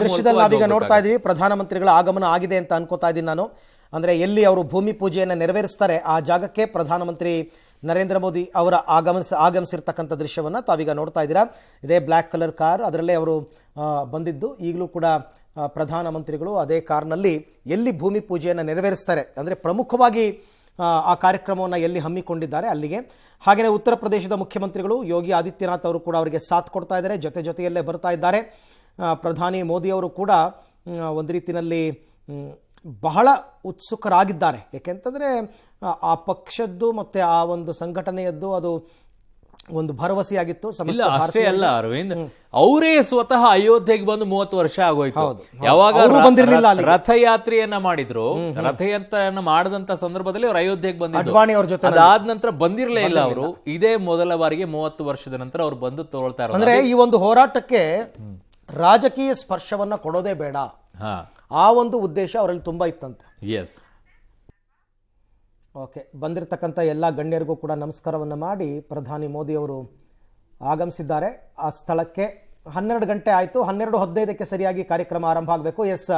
ದೃಶ್ಯದಲ್ಲಿ ನಾವೀಗ ನೋಡ್ತಾ ಇದೀವಿ, ಪ್ರಧಾನಮಂತ್ರಿಗಳ ಆಗಮನ ಆಗಿದೆ ಅಂತ ಅನ್ಕೋತಾ ಇದ್ದೀನಿ ನಾನು. ಅಂದ್ರೆ ಎಲ್ಲಿ ಅವರು ಭೂಮಿ ಪೂಜೆಯನ್ನು ನೆರವೇರಿಸ್ತಾರೆ ಆ ಜಾಗಕ್ಕೆ ಪ್ರಧಾನಮಂತ್ರಿ ನರೇಂದ್ರ ಮೋದಿ ಅವರ ಆಗಮಿಸಿರ್ತಕ್ಕಂಥ ದೃಶ್ಯವನ್ನ ತಾವೀಗ ನೋಡ್ತಾ ಇದ್ದೀರಾ. ಇದೇ ಬ್ಲ್ಯಾಕ್ ಕಲರ್ ಕಾರ್, ಅದರಲ್ಲೇ ಅವರು ಬಂದಿದ್ದು. ಈಗಲೂ ಕೂಡ ಪ್ರಧಾನಮಂತ್ರಿಗಳು ಅದೇ ಕಾರ್ನಲ್ಲಿ ಎಲ್ಲಿ ಭೂಮಿ ಪೂಜೆಯನ್ನು ನೆರವೇರಿಸ್ತಾರೆ ಅಂದರೆ ಪ್ರಮುಖವಾಗಿ ಆ ಕಾರ್ಯಕ್ರಮವನ್ನು ಎಲ್ಲಿ ಹಮ್ಮಿಕೊಂಡಿದ್ದಾರೆ ಅಲ್ಲಿಗೆ. ಹಾಗೆಯೇ ಉತ್ತರ ಪ್ರದೇಶದ ಮುಖ್ಯಮಂತ್ರಿಗಳು ಯೋಗಿ ಆದಿತ್ಯನಾಥ್ ಅವರು ಕೂಡ ಅವರಿಗೆ ಸಾಥ್ ಕೊಡ್ತಾ ಇದ್ದಾರೆ, ಜೊತೆಯಲ್ಲೇ ಬರ್ತಾ ಇದ್ದಾರೆ. ಪ್ರಧಾನಿ ಮೋದಿಯವರು ಕೂಡ ಒಂದು ರೀತಿಯಲ್ಲಿ ಬಹಳ ಉತ್ಸುಕರಾಗಿದ್ದಾರೆ. ಏಕೆಂತಂದರೆ ಆ ಪಕ್ಷದ್ದು ಮತ್ತು ಆ ಒಂದು ಸಂಘಟನೆಯದ್ದು ಅದು ಒಂದು ಭರವಸೆಯಾಗಿತ್ತು. ಅಷ್ಟೇ ಅಲ್ಲ ಅರವಿಂದ್, ಅವರೇ ಸ್ವತಃ ಅಯೋಧ್ಯೆಗೆ ಬಂದು 30 ವರ್ಷ ಆಗೋಯ್ತು. ಯಾವಾಗ ರಥಯಾತ್ರೆಯನ್ನ ಮಾಡಿದ್ರು, ರಥಯಾತ್ರೆಯನ್ನ ಮಾಡದಂತ ಸಂದರ್ಭದಲ್ಲಿ ಅವ್ರು ಅಯೋಧ್ಯೆಗೆ ಬಂದಿದ್ರು. ಅದಾದ ನಂತರ ಬಂದಿರಲೇ ಇಲ್ಲ ಅವರು. ಇದೇ ಮೊದಲ ಬಾರಿಗೆ 30 ವರ್ಷದ ನಂತರ ಅವ್ರು ಬಂದು ತೋಳ್ತಾ ಇದ್ದಾರೆ. ಅಂದ್ರೆ ಈ ಒಂದು ಹೋರಾಟಕ್ಕೆ ರಾಜಕೀಯ ಸ್ಪರ್ಶವನ್ನ ಕೊಡೋದೇ ಬೇಡ, ಆ ಒಂದು ಉದ್ದೇಶ ಅವರಲ್ಲಿ ತುಂಬಾ ಇತ್ತಂತೆ. Yes, okay. ಬಂದಿರತಕ್ಕಂಥ ಎಲ್ಲ ಗಣ್ಯರಿಗೂ ಕೂಡ ನಮಸ್ಕಾರವನ್ನು ಮಾಡಿ ಪ್ರಧಾನಿ ಮೋದಿ ಅವರು ಆಗಮಿಸಿದ್ದಾರೆ ಆ ಸ್ಥಳಕ್ಕೆ. 12 ಗಂಟೆ ಆಯಿತು, 12:15ಕ್ಕೆ ಸರಿಯಾಗಿ ಕಾರ್ಯಕ್ರಮ ಆರಂಭ ಆಗಬೇಕು. ಎಸ್,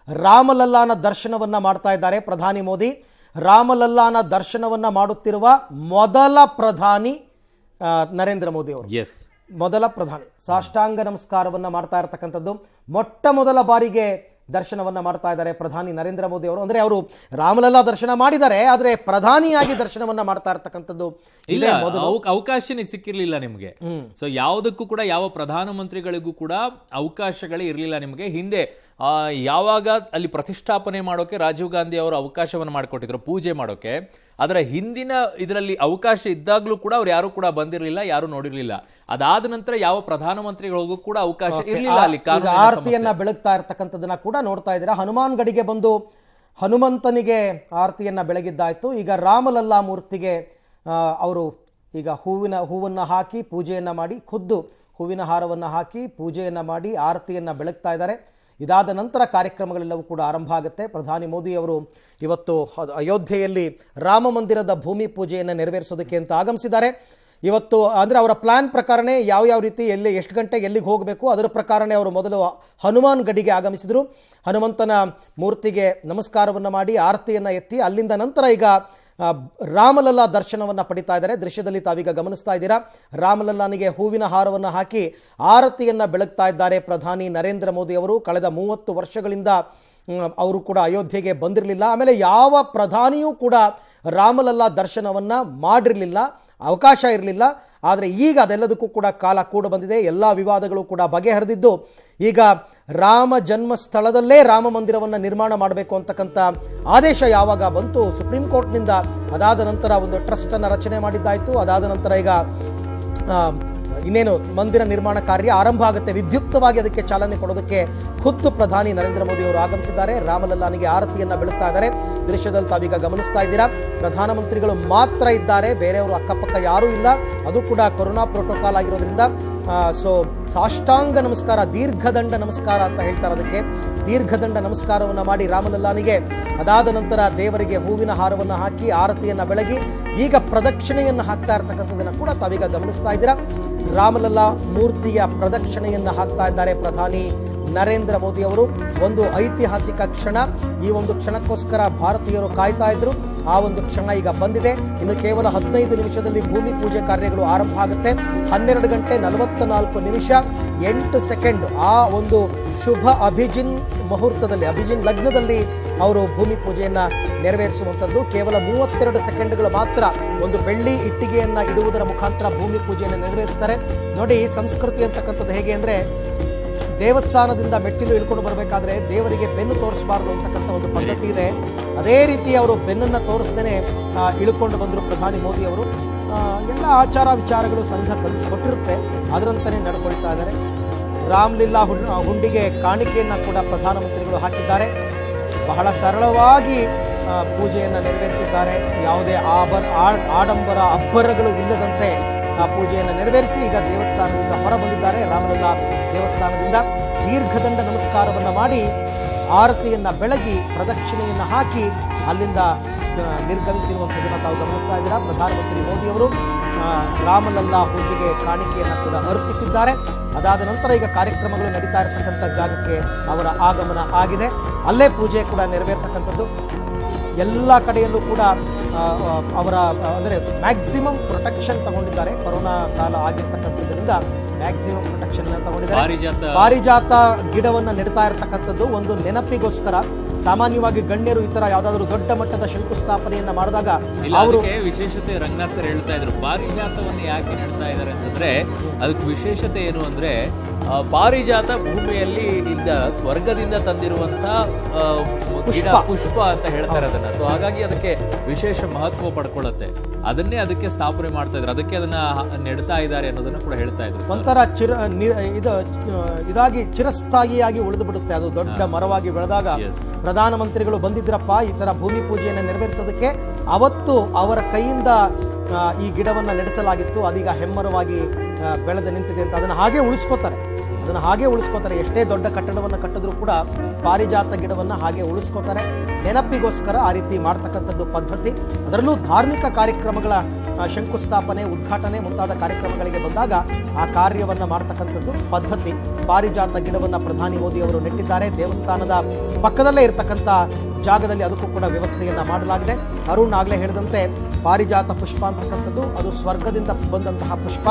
ರಾಮಲಲ್ಲಾನ ದರ್ಶನವನ್ನ ಮಾಡ್ತಾ ಇದ್ದಾರೆ ಪ್ರಧಾನಿ ಮೋದಿ. ರಾಮಲಲ್ಲಾನ ದರ್ಶನವನ್ನ ಮಾಡುತ್ತಿರುವ ಮೊದಲ ಪ್ರಧಾನಿ ನರೇಂದ್ರ ಮೋದಿ ಅವರು. ಎಸ್, ಮೊದಲ ಪ್ರಧಾನಿ ಸಾಷ್ಟಾಂಗ ನಮಸ್ಕಾರವನ್ನ ಮಾಡ್ತಾ ಇರತಕ್ಕಂಥದ್ದು. ಮೊಟ್ಟ ಮೊದಲ ಬಾರಿಗೆ ದರ್ಶನವನ್ನ ಮಾಡ್ತಾ ಇದ್ದಾರೆ ಪ್ರಧಾನಿ ನರೇಂದ್ರ ಮೋದಿ ಅವರು. ಅಂದ್ರೆ ಅವರು ರಾಮಲಲ್ಲಾ ದರ್ಶನ ಮಾಡಿದ್ದಾರೆ, ಆದ್ರೆ ಪ್ರಧಾನಿಯಾಗಿ ದರ್ಶನವನ್ನ ಮಾಡ್ತಾ ಇರತಕ್ಕಂಥದ್ದು ಇಲ್ಲ, ಅವಕಾಶನೇ ಸಿಕ್ಕಿರ್ಲಿಲ್ಲ ನಿಮ್ಗೆ. ಸೊ ಯಾವುದಕ್ಕೂ ಕೂಡ ಯಾವ ಪ್ರಧಾನಮಂತ್ರಿಗಳಿಗೂ ಕೂಡ ಅವಕಾಶಗಳೇ ಇರಲಿಲ್ಲ ನಿಮಗೆ. ಹಿಂದೆ ಯಾವಾಗ ಅಲ್ಲಿ ಪ್ರತಿಷ್ಠಾಪನೆ ಮಾಡೋಕೆ ರಾಜೀವ್ ಗಾಂಧಿ ಅವರು ಅವಕಾಶವನ್ನು ಮಾಡಿಕೊಟ್ಟಿದ್ರು ಪೂಜೆ ಮಾಡೋಕೆ, ಅದರ ಹಿಂದಿನ ಇದರಲ್ಲಿ ಅವಕಾಶ ಇದ್ದಾಗ್ಲೂ ಕೂಡ ಅವ್ರು ಯಾರು ಕೂಡ ಬಂದಿರಲಿಲ್ಲ, ಯಾರು ನೋಡಿರ್ಲಿಲ್ಲ. ಅದಾದ ನಂತರ ಯಾವ ಪ್ರಧಾನಮಂತ್ರಿಗಳಿಗೂ ಕೂಡ ಅವಕಾಶ ಇರಲಿಲ್ಲ. ಅಲ್ಲಿ ಆರತಿಯನ್ನ ಬೆಳಗ್ತಾ ಇರ್ತಕ್ಕಂಥದನ್ನ ಕೂಡ ನೋಡ್ತಾ ಇದ್ದೀರಾ. ಹನುಮಾನ್ ಗಡಿಗೆ ಬಂದು ಹನುಮಂತನಿಗೆ ಆರತಿಯನ್ನ ಬೆಳಗಿದ್ದಾಯ್ತು. ಈಗ ರಾಮಲಲ್ಲಾ ಮೂರ್ತಿಗೆ ಅವರು ಈಗ ಹೂವನ್ನ ಹಾಕಿ ಪೂಜೆಯನ್ನ ಮಾಡಿ, ಖುದ್ದು ಹೂವಿನ ಹಾರವನ್ನು ಹಾಕಿ ಪೂಜೆಯನ್ನ ಮಾಡಿ ಆರತಿಯನ್ನ ಬೆಳಗ್ತಾ ಇದ್ದಾರೆ. ಇದಾದ ನಂತರ ಕಾರ್ಯಕ್ರಮಗಳೆಲ್ಲವೂ ಕೂಡ ಆರಂಭ ಆಗುತ್ತೆ. ಪ್ರಧಾನಿ ಮೋದಿ ಅವರು ಇವತ್ತು ಅಯೋಧ್ಯೆಯಲ್ಲಿ ರಾಮ ಮಂದಿರದ ಭೂಮಿ ಪೂಜೆಯನ್ನು ನೆರವೇರಿಸೋದಕ್ಕೆ ಅಂತ ಆಗಮಿಸಿದ್ದಾರೆ. ಇವತ್ತು ಅಂದರೆ ಅವರ ಪ್ಲಾನ್ ಪ್ರಕಾರನೇ ಯಾವ ರೀತಿ ಎಲ್ಲಿ ಎಷ್ಟು ಗಂಟೆಗೆ ಎಲ್ಲಿಗೆ ಹೋಗಬೇಕು ಅದರ ಪ್ರಕಾರನೇ ಅವರು ಮೊದಲು ಹನುಮಾನ್ ಗಡಿಗೆ ಆಗಮಿಸಿದರು. ಹನುಮಂತನ ಮೂರ್ತಿಗೆ ನಮಸ್ಕಾರವನ್ನು ಮಾಡಿ ಆರತಿಯನ್ನು ಎತ್ತಿ ಅಲ್ಲಿಂದ ನಂತರ ಈಗ ರಾಮಲಲ್ಲಾ ದರ್ಶನವನ್ನು ಪಡಿತಾ ಇದ್ದಾರೆ. ದೃಶ್ಯದಲ್ಲಿ ತಾವೀಗ ಗಮನಿಸ್ತಾ ಇದ್ದೀರಾ. ರಾಮಲಲ್ಲಾನಿಗೆ ಹೂವಿನ ಹಾರವನ್ನು ಹಾಕಿ ಆರತಿಯನ್ನು ಬೆಳಗ್ತಾ ಇದ್ದಾರೆ ಪ್ರಧಾನಿ ನರೇಂದ್ರ ಮೋದಿ ಅವರು. ಕಳೆದ 30 ವರ್ಷಗಳಿಂದ ಅವರು ಕೂಡ ಅಯೋಧ್ಯೆಗೆ ಬಂದಿರಲಿಲ್ಲ. ಆಮೇಲೆ ಯಾವ ಪ್ರಧಾನಿಯೂ ಕೂಡ ರಾಮಲಲ್ಲಾ ದರ್ಶನವನ್ನು ಮಾಡಿರಲಿಲ್ಲ, ಅವಕಾಶ ಇರಲಿಲ್ಲ. ಆದರೆ ಈಗ ಅದೆಲ್ಲದಕ್ಕೂ ಕೂಡ ಕಾಲ ಕೂಡ ಬಂದಿದೆ. ಎಲ್ಲ ವಿವಾದಗಳು ಕೂಡ ಬಗೆಹರಿದಿದ್ದು ಈಗ ರಾಮ ಜನ್ಮಸ್ಥಳದಲ್ಲೇ ರಾಮ ಮಂದಿರವನ್ನು ನಿರ್ಮಾಣ ಮಾಡಬೇಕು ಅಂತಕ್ಕಂಥ ಆದೇಶ ಯಾವಾಗ ಬಂತು ಸುಪ್ರೀಂ ಕೋರ್ಟ್ನಿಂದ, ಅದಾದ ನಂತರ ಒಂದು ಟ್ರಸ್ಟನ್ನು ರಚನೆ ಮಾಡಿದ್ದಾಯಿತು. ಅದಾದ ನಂತರ ಈಗ ಇನ್ನೇನು ಮಂದಿರ ನಿರ್ಮಾಣ ಕಾರ್ಯ ಆರಂಭ ಆಗುತ್ತೆ. ವಿದ್ಯುಕ್ತವಾಗಿ ಅದಕ್ಕೆ ಚಾಲನೆ ಕೊಡೋದಕ್ಕೆ ಖುದ್ದು ಪ್ರಧಾನಿ ನರೇಂದ್ರ ಮೋದಿ ಅವರು ಆಗಮಿಸಿದ್ದಾರೆ. ರಾಮಲಲ್ಲಾನಿಗೆ ಆರತಿಯನ್ನು ಬೆಳಗ್ತಾ ಇದ್ದಾರೆ. ದೃಶ್ಯದಲ್ಲಿ ತಾವೀಗ ಗಮನಿಸ್ತಾ ಇದ್ದೀರಾ. ಪ್ರಧಾನಮಂತ್ರಿಗಳು ಮಾತ್ರ ಇದ್ದಾರೆ, ಬೇರೆಯವರು ಅಕ್ಕಪಕ್ಕ ಯಾರೂ ಇಲ್ಲ. ಅದು ಕೂಡ ಕೊರೋನಾ ಪ್ರೋಟೋಕಾಲ್ ಆಗಿರೋದ್ರಿಂದ ಸೊ ಸಾಷ್ಟಾಂಗ ನಮಸ್ಕಾರ, ದೀರ್ಘದಂಡ ನಮಸ್ಕಾರ ಅಂತ ಹೇಳ್ತಾರೆ. ಅದಕ್ಕೆ ದೀರ್ಘದಂಡ ನಮಸ್ಕಾರವನ್ನು ಮಾಡಿ ರಾಮಲಲ್ಲಾನಿಗೆ ಅದಾದ ನಂತರ ದೇವರಿಗೆ ಹೂವಿನ ಹಾರವನ್ನು ಹಾಕಿ ಆರತಿಯನ್ನು ಬೆಳಗಿ ಈಗ ಪ್ರದಕ್ಷಿಣೆಯನ್ನು ಹಾಕ್ತಾ ಇರ್ತಕ್ಕಂಥದ್ದನ್ನು ಕೂಡ ತಾವೀಗ ಗಮನಿಸ್ತಾ ಇದ್ದೀರಾ. ರಾಮಲಲ್ಲಾ ಮೂರ್ತಿಯ ಪ್ರದಕ್ಷಿಣೆಯನ್ನು ಹಾಕ್ತಾ ಇದ್ದಾರೆ ಪ್ರಧಾನಿ ನರೇಂದ್ರ ಮೋದಿ ಅವರು. ಒಂದು ಐತಿಹಾಸಿಕ ಕ್ಷಣ. ಈ ಒಂದು ಕ್ಷಣಕ್ಕೋಸ್ಕರ ಭಾರತೀಯರು ಕಾಯ್ತಾ ಇದ್ರು. ಆ ಒಂದು ಕ್ಷಣ ಈಗ ಬಂದಿದೆ. ಇನ್ನು ಕೇವಲ 15 ನಿಮಿಷದಲ್ಲಿ ಭೂಮಿ ಪೂಜೆ ಕಾರ್ಯಗಳು ಆರಂಭ ಆಗುತ್ತೆ. 12 ಗಂಟೆ 44 ನಿಮಿಷ 8 ಸೆಕೆಂಡ್ ಆ ಒಂದು ಶುಭ ಅಭಿಜಿನ್ ಮುಹೂರ್ತದಲ್ಲಿ, ಅಭಿಜಿನ್ ಲಗ್ನದಲ್ಲಿ ಅವರು ಭೂಮಿ ಪೂಜೆಯನ್ನು ನೆರವೇರಿಸುವಂಥದ್ದು. ಕೇವಲ 32 ಸೆಕೆಂಡ್ಗಳು ಮಾತ್ರ ಒಂದು ಬೆಳ್ಳಿ ಇಟ್ಟಿಗೆಯನ್ನು ಇಡುವುದರ ಮುಖಾಂತರ ಭೂಮಿ ಪೂಜೆಯನ್ನು ನೆರವೇರಿಸ್ತಾರೆ. ನೋಡಿ, ಸಂಸ್ಕೃತಿ ಅಂತಕ್ಕಂಥದ್ದು ಹೇಗೆ ಅಂದರೆ, ದೇವಸ್ಥಾನದಿಂದ ಮೆಟ್ಟಿಲು ಇಳ್ಕೊಂಡು ಬರಬೇಕಾದ್ರೆ ದೇವರಿಗೆ ಬೆನ್ನು ತೋರಿಸಬಾರ್ದು ಅಂತಕ್ಕಂಥ ಒಂದು ಪದ್ಧತಿ ಇದೆ. ಅದೇ ರೀತಿ ಅವರು ಬೆನ್ನನ್ನು ತೋರಿಸ್ದೇನೆ ಇಳ್ಕೊಂಡು ಬಂದರು ಪ್ರಧಾನಿ ಮೋದಿ ಅವರು. ಎಲ್ಲ ಆಚಾರ ವಿಚಾರಗಳು ಸಂಘ ಕಲಿಸಿಕೊಟ್ಟಿರುತ್ತೆ, ಅದರಂತೆಯೇ ನಡ್ಕೊಳ್ತಾ ಇದ್ದಾರೆ. ರಾಮಲಲ್ಲಾ ಹುಂಡಿಗೆ ಕಾಣಿಕೆಯನ್ನು ಕೂಡ ಪ್ರಧಾನಮಂತ್ರಿಗಳು ಹಾಕಿದ್ದಾರೆ. ಬಹಳ ಸರಳವಾಗಿ ಪೂಜೆಯನ್ನು ನೆರವೇರಿಸಿದ್ದಾರೆ. ಯಾವುದೇ ಆಡಂಬರ ಅಬ್ಬರಗಳು ಇಲ್ಲದಂತೆ ಪೂಜೆಯನ್ನು ನೆರವೇರಿಸಿ ಈಗ ದೇವಸ್ಥಾನದಿಂದ ಹೊರ ಬಂದಿದ್ದಾರೆ. ರಾಮಲಲ್ಲಾ ದೇವಸ್ಥಾನದಿಂದ ದೀರ್ಘದಂಡ ನಮಸ್ಕಾರವನ್ನು ಮಾಡಿ ಆರತಿಯನ್ನು ಬೆಳಗಿ ಪ್ರದಕ್ಷಿಣೆಯನ್ನು ಹಾಕಿ ಅಲ್ಲಿಂದ ನಿರ್ಗಮಿಸಿರುವಂಥದ್ದನ್ನು ತಾವು ಗಮನಿಸ್ತಾ ಇದ್ದೀರಾ. ಪ್ರಧಾನಮಂತ್ರಿ ಮೋದಿಯವರು ರಾಮಲಲ್ಲಾ ಹುಂಡಿಗೆ ಕಾಣಿಕೆಯನ್ನು ಕೂಡ ಅರ್ಪಿಸಿದ್ದಾರೆ. ಅದಾದ ನಂತರ ಈಗ ಕಾರ್ಯಕ್ರಮಗಳು ನಡೀತಾ ಇರತಕ್ಕಂಥ ಜಾಗಕ್ಕೆ ಅವರ ಆಗಮನ ಆಗಿದೆ. ಅಲ್ಲೇ ಪೂಜೆ ಕೂಡ ನೆರವೇರ್ತಕ್ಕಂಥದ್ದು. ಎಲ್ಲ ಕಡೆಯಲ್ಲೂ ಕೂಡ ಅವರ ಅಂದರೆ ಮ್ಯಾಕ್ಸಿಮಮ್ ಪ್ರೊಟೆಕ್ಷನ್ ತಗೊಂಡಿದ್ದಾರೆ. ಕೊರೋನಾ ಕಾಲ ಆಗಿರ್ತಕ್ಕಂಥದ್ರಿಂದ ಮ್ಯಾಕ್ಸಿಮಮ್ ಪ್ರೊಟೆಕ್ಷನ್ ತಗೊಂಡಿದ್ದಾರೆ. ಪಾರಿಜಾತ ಗಿಡವನ್ನ ನೆಡ್ತಾ ಇರತಕ್ಕಂಥದ್ದು ಒಂದು ನೆನಪಿಗೋಸ್ಕರ. ಸಾಮಾನ್ಯವಾಗಿ ಗಣ್ಯರು ಈ ತರ ಯಾವ್ದಾದ್ರು ದೊಡ್ಡ ಮಟ್ಟದ ಶಂಕುಸ್ಥಾಪನೆಯನ್ನ ಮಾಡಿದಾಗ ಅವರು ವಿಶೇಷತೆ ರಂಗನಾಥ್ ಸರ್ ಹೇಳ್ತಾ ಇದ್ರು, ಪಾರಿಜಾತವನ್ನು ಯಾಕೆ ನೆಡ್ತಾ ಇದ್ದಾರೆ ಅಂತಂದ್ರೆ ಅದಕ್ಕೆ ವಿಶೇಷತೆ ಏನು ಅಂದ್ರೆ ಪಾರಿಜಾತ ಭೂಮಿಯಲ್ಲಿ ಇದ್ದ ಸ್ವರ್ಗದಿಂದ ತಂದಿರುವಂತ ಪುಷ್ಪ ಅಂತ ಹೇಳ್ತಾರೆ ಅದನ್ನ. ಸೊ ಹಾಗಾಗಿ ಅದಕ್ಕೆ ವಿಶೇಷ ಮಹತ್ವ ಪಡ್ಕೊಳ್ಳುತ್ತೆ. ಅದನ್ನೇ ಅದಕ್ಕೆ ಸ್ಥಾಪನೆ ಮಾಡ್ತಾ ಇದ್ರು, ಅದಕ್ಕೆ ಅದನ್ನ ನೆಡ್ತಾ ಇದ್ದಾರೆ ಅನ್ನೋದನ್ನ ಕೂಡ ಹೇಳ್ತಾ ಇದ್ರು. ಒಂಥರ ಇದಾಗಿ ಚಿರಸ್ಥಾಯಿಯಾಗಿ ಉಳಿದು ಬಿಡುತ್ತೆ. ಅದು ದೊಡ್ಡ ಮರವಾಗಿ ಬೆಳೆದಾಗ ಪ್ರಧಾನಮಂತ್ರಿಗಳು ಬಂದಿದ್ರಪ್ಪ ಈ ತರ ಭೂಮಿ ಪೂಜೆಯನ್ನು ನೆರವೇರಿಸೋದಕ್ಕೆ, ಅವತ್ತು ಅವರ ಕೈಯಿಂದ ಈ ಗಿಡವನ್ನ ನಡೆಸಲಾಗಿತ್ತು. ಅದೀಗ ಹೆಮ್ಮರವಾಗಿ ಬೆಳೆದು ನಿಂತಿದೆ ಅಂತ ಅದನ್ನ ಹಾಗೆ ಉಳಿಸ್ಕೋತಾರೆ. ಎಷ್ಟೇ ದೊಡ್ಡ ಕಟ್ಟಡವನ್ನು ಕಟ್ಟಿದ್ರು ಕೂಡ ಪಾರಿಜಾತ ಗಿಡವನ್ನ ಹಾಗೆ ಉಳಿಸ್ಕೋತಾರೆ. ನೆನಪಿಗೋಸ್ಕರ ಆ ರೀತಿ ಮಾಡ್ತಕ್ಕಂಥದ್ದು ಪದ್ಧತಿ. ಅದರಲ್ಲೂ ಧಾರ್ಮಿಕ ಕಾರ್ಯಕ್ರಮಗಳ ಶಂಕುಸ್ಥಾಪನೆ, ಉದ್ಘಾಟನೆ ಮುಂತಾದ ಕಾರ್ಯಕ್ರಮಗಳಿಗೆ ಬಂದಾಗ ಆ ಕಾರ್ಯವನ್ನ ಮಾಡ್ತಕ್ಕಂಥದ್ದು ಪದ್ಧತಿ. ಪಾರಿಜಾತ ಗಿಡವನ್ನ ಪ್ರಧಾನಿ ಮೋದಿ ಅವರು ನೆಟ್ಟಿದ್ದಾರೆ. ದೇವಸ್ಥಾನದ ಪಕ್ಕದಲ್ಲೇ ಇರತಕ್ಕಂಥ ಜಾಗದಲ್ಲಿ ಅದಕ್ಕೂ ಕೂಡ ವ್ಯವಸ್ಥೆಯನ್ನ ಮಾಡಲಾಗಿದೆ. ಅರುಣ್ ಆಗ್ಲೇ ಹೇಳಿದಂತೆ ಪಾರಿಜಾತ ಪುಷ್ಪ ಅಂತಕ್ಕಂಥದ್ದು ಅದು ಸ್ವರ್ಗದಿಂದ ಬಂದಂತಹ ಪುಷ್ಪ.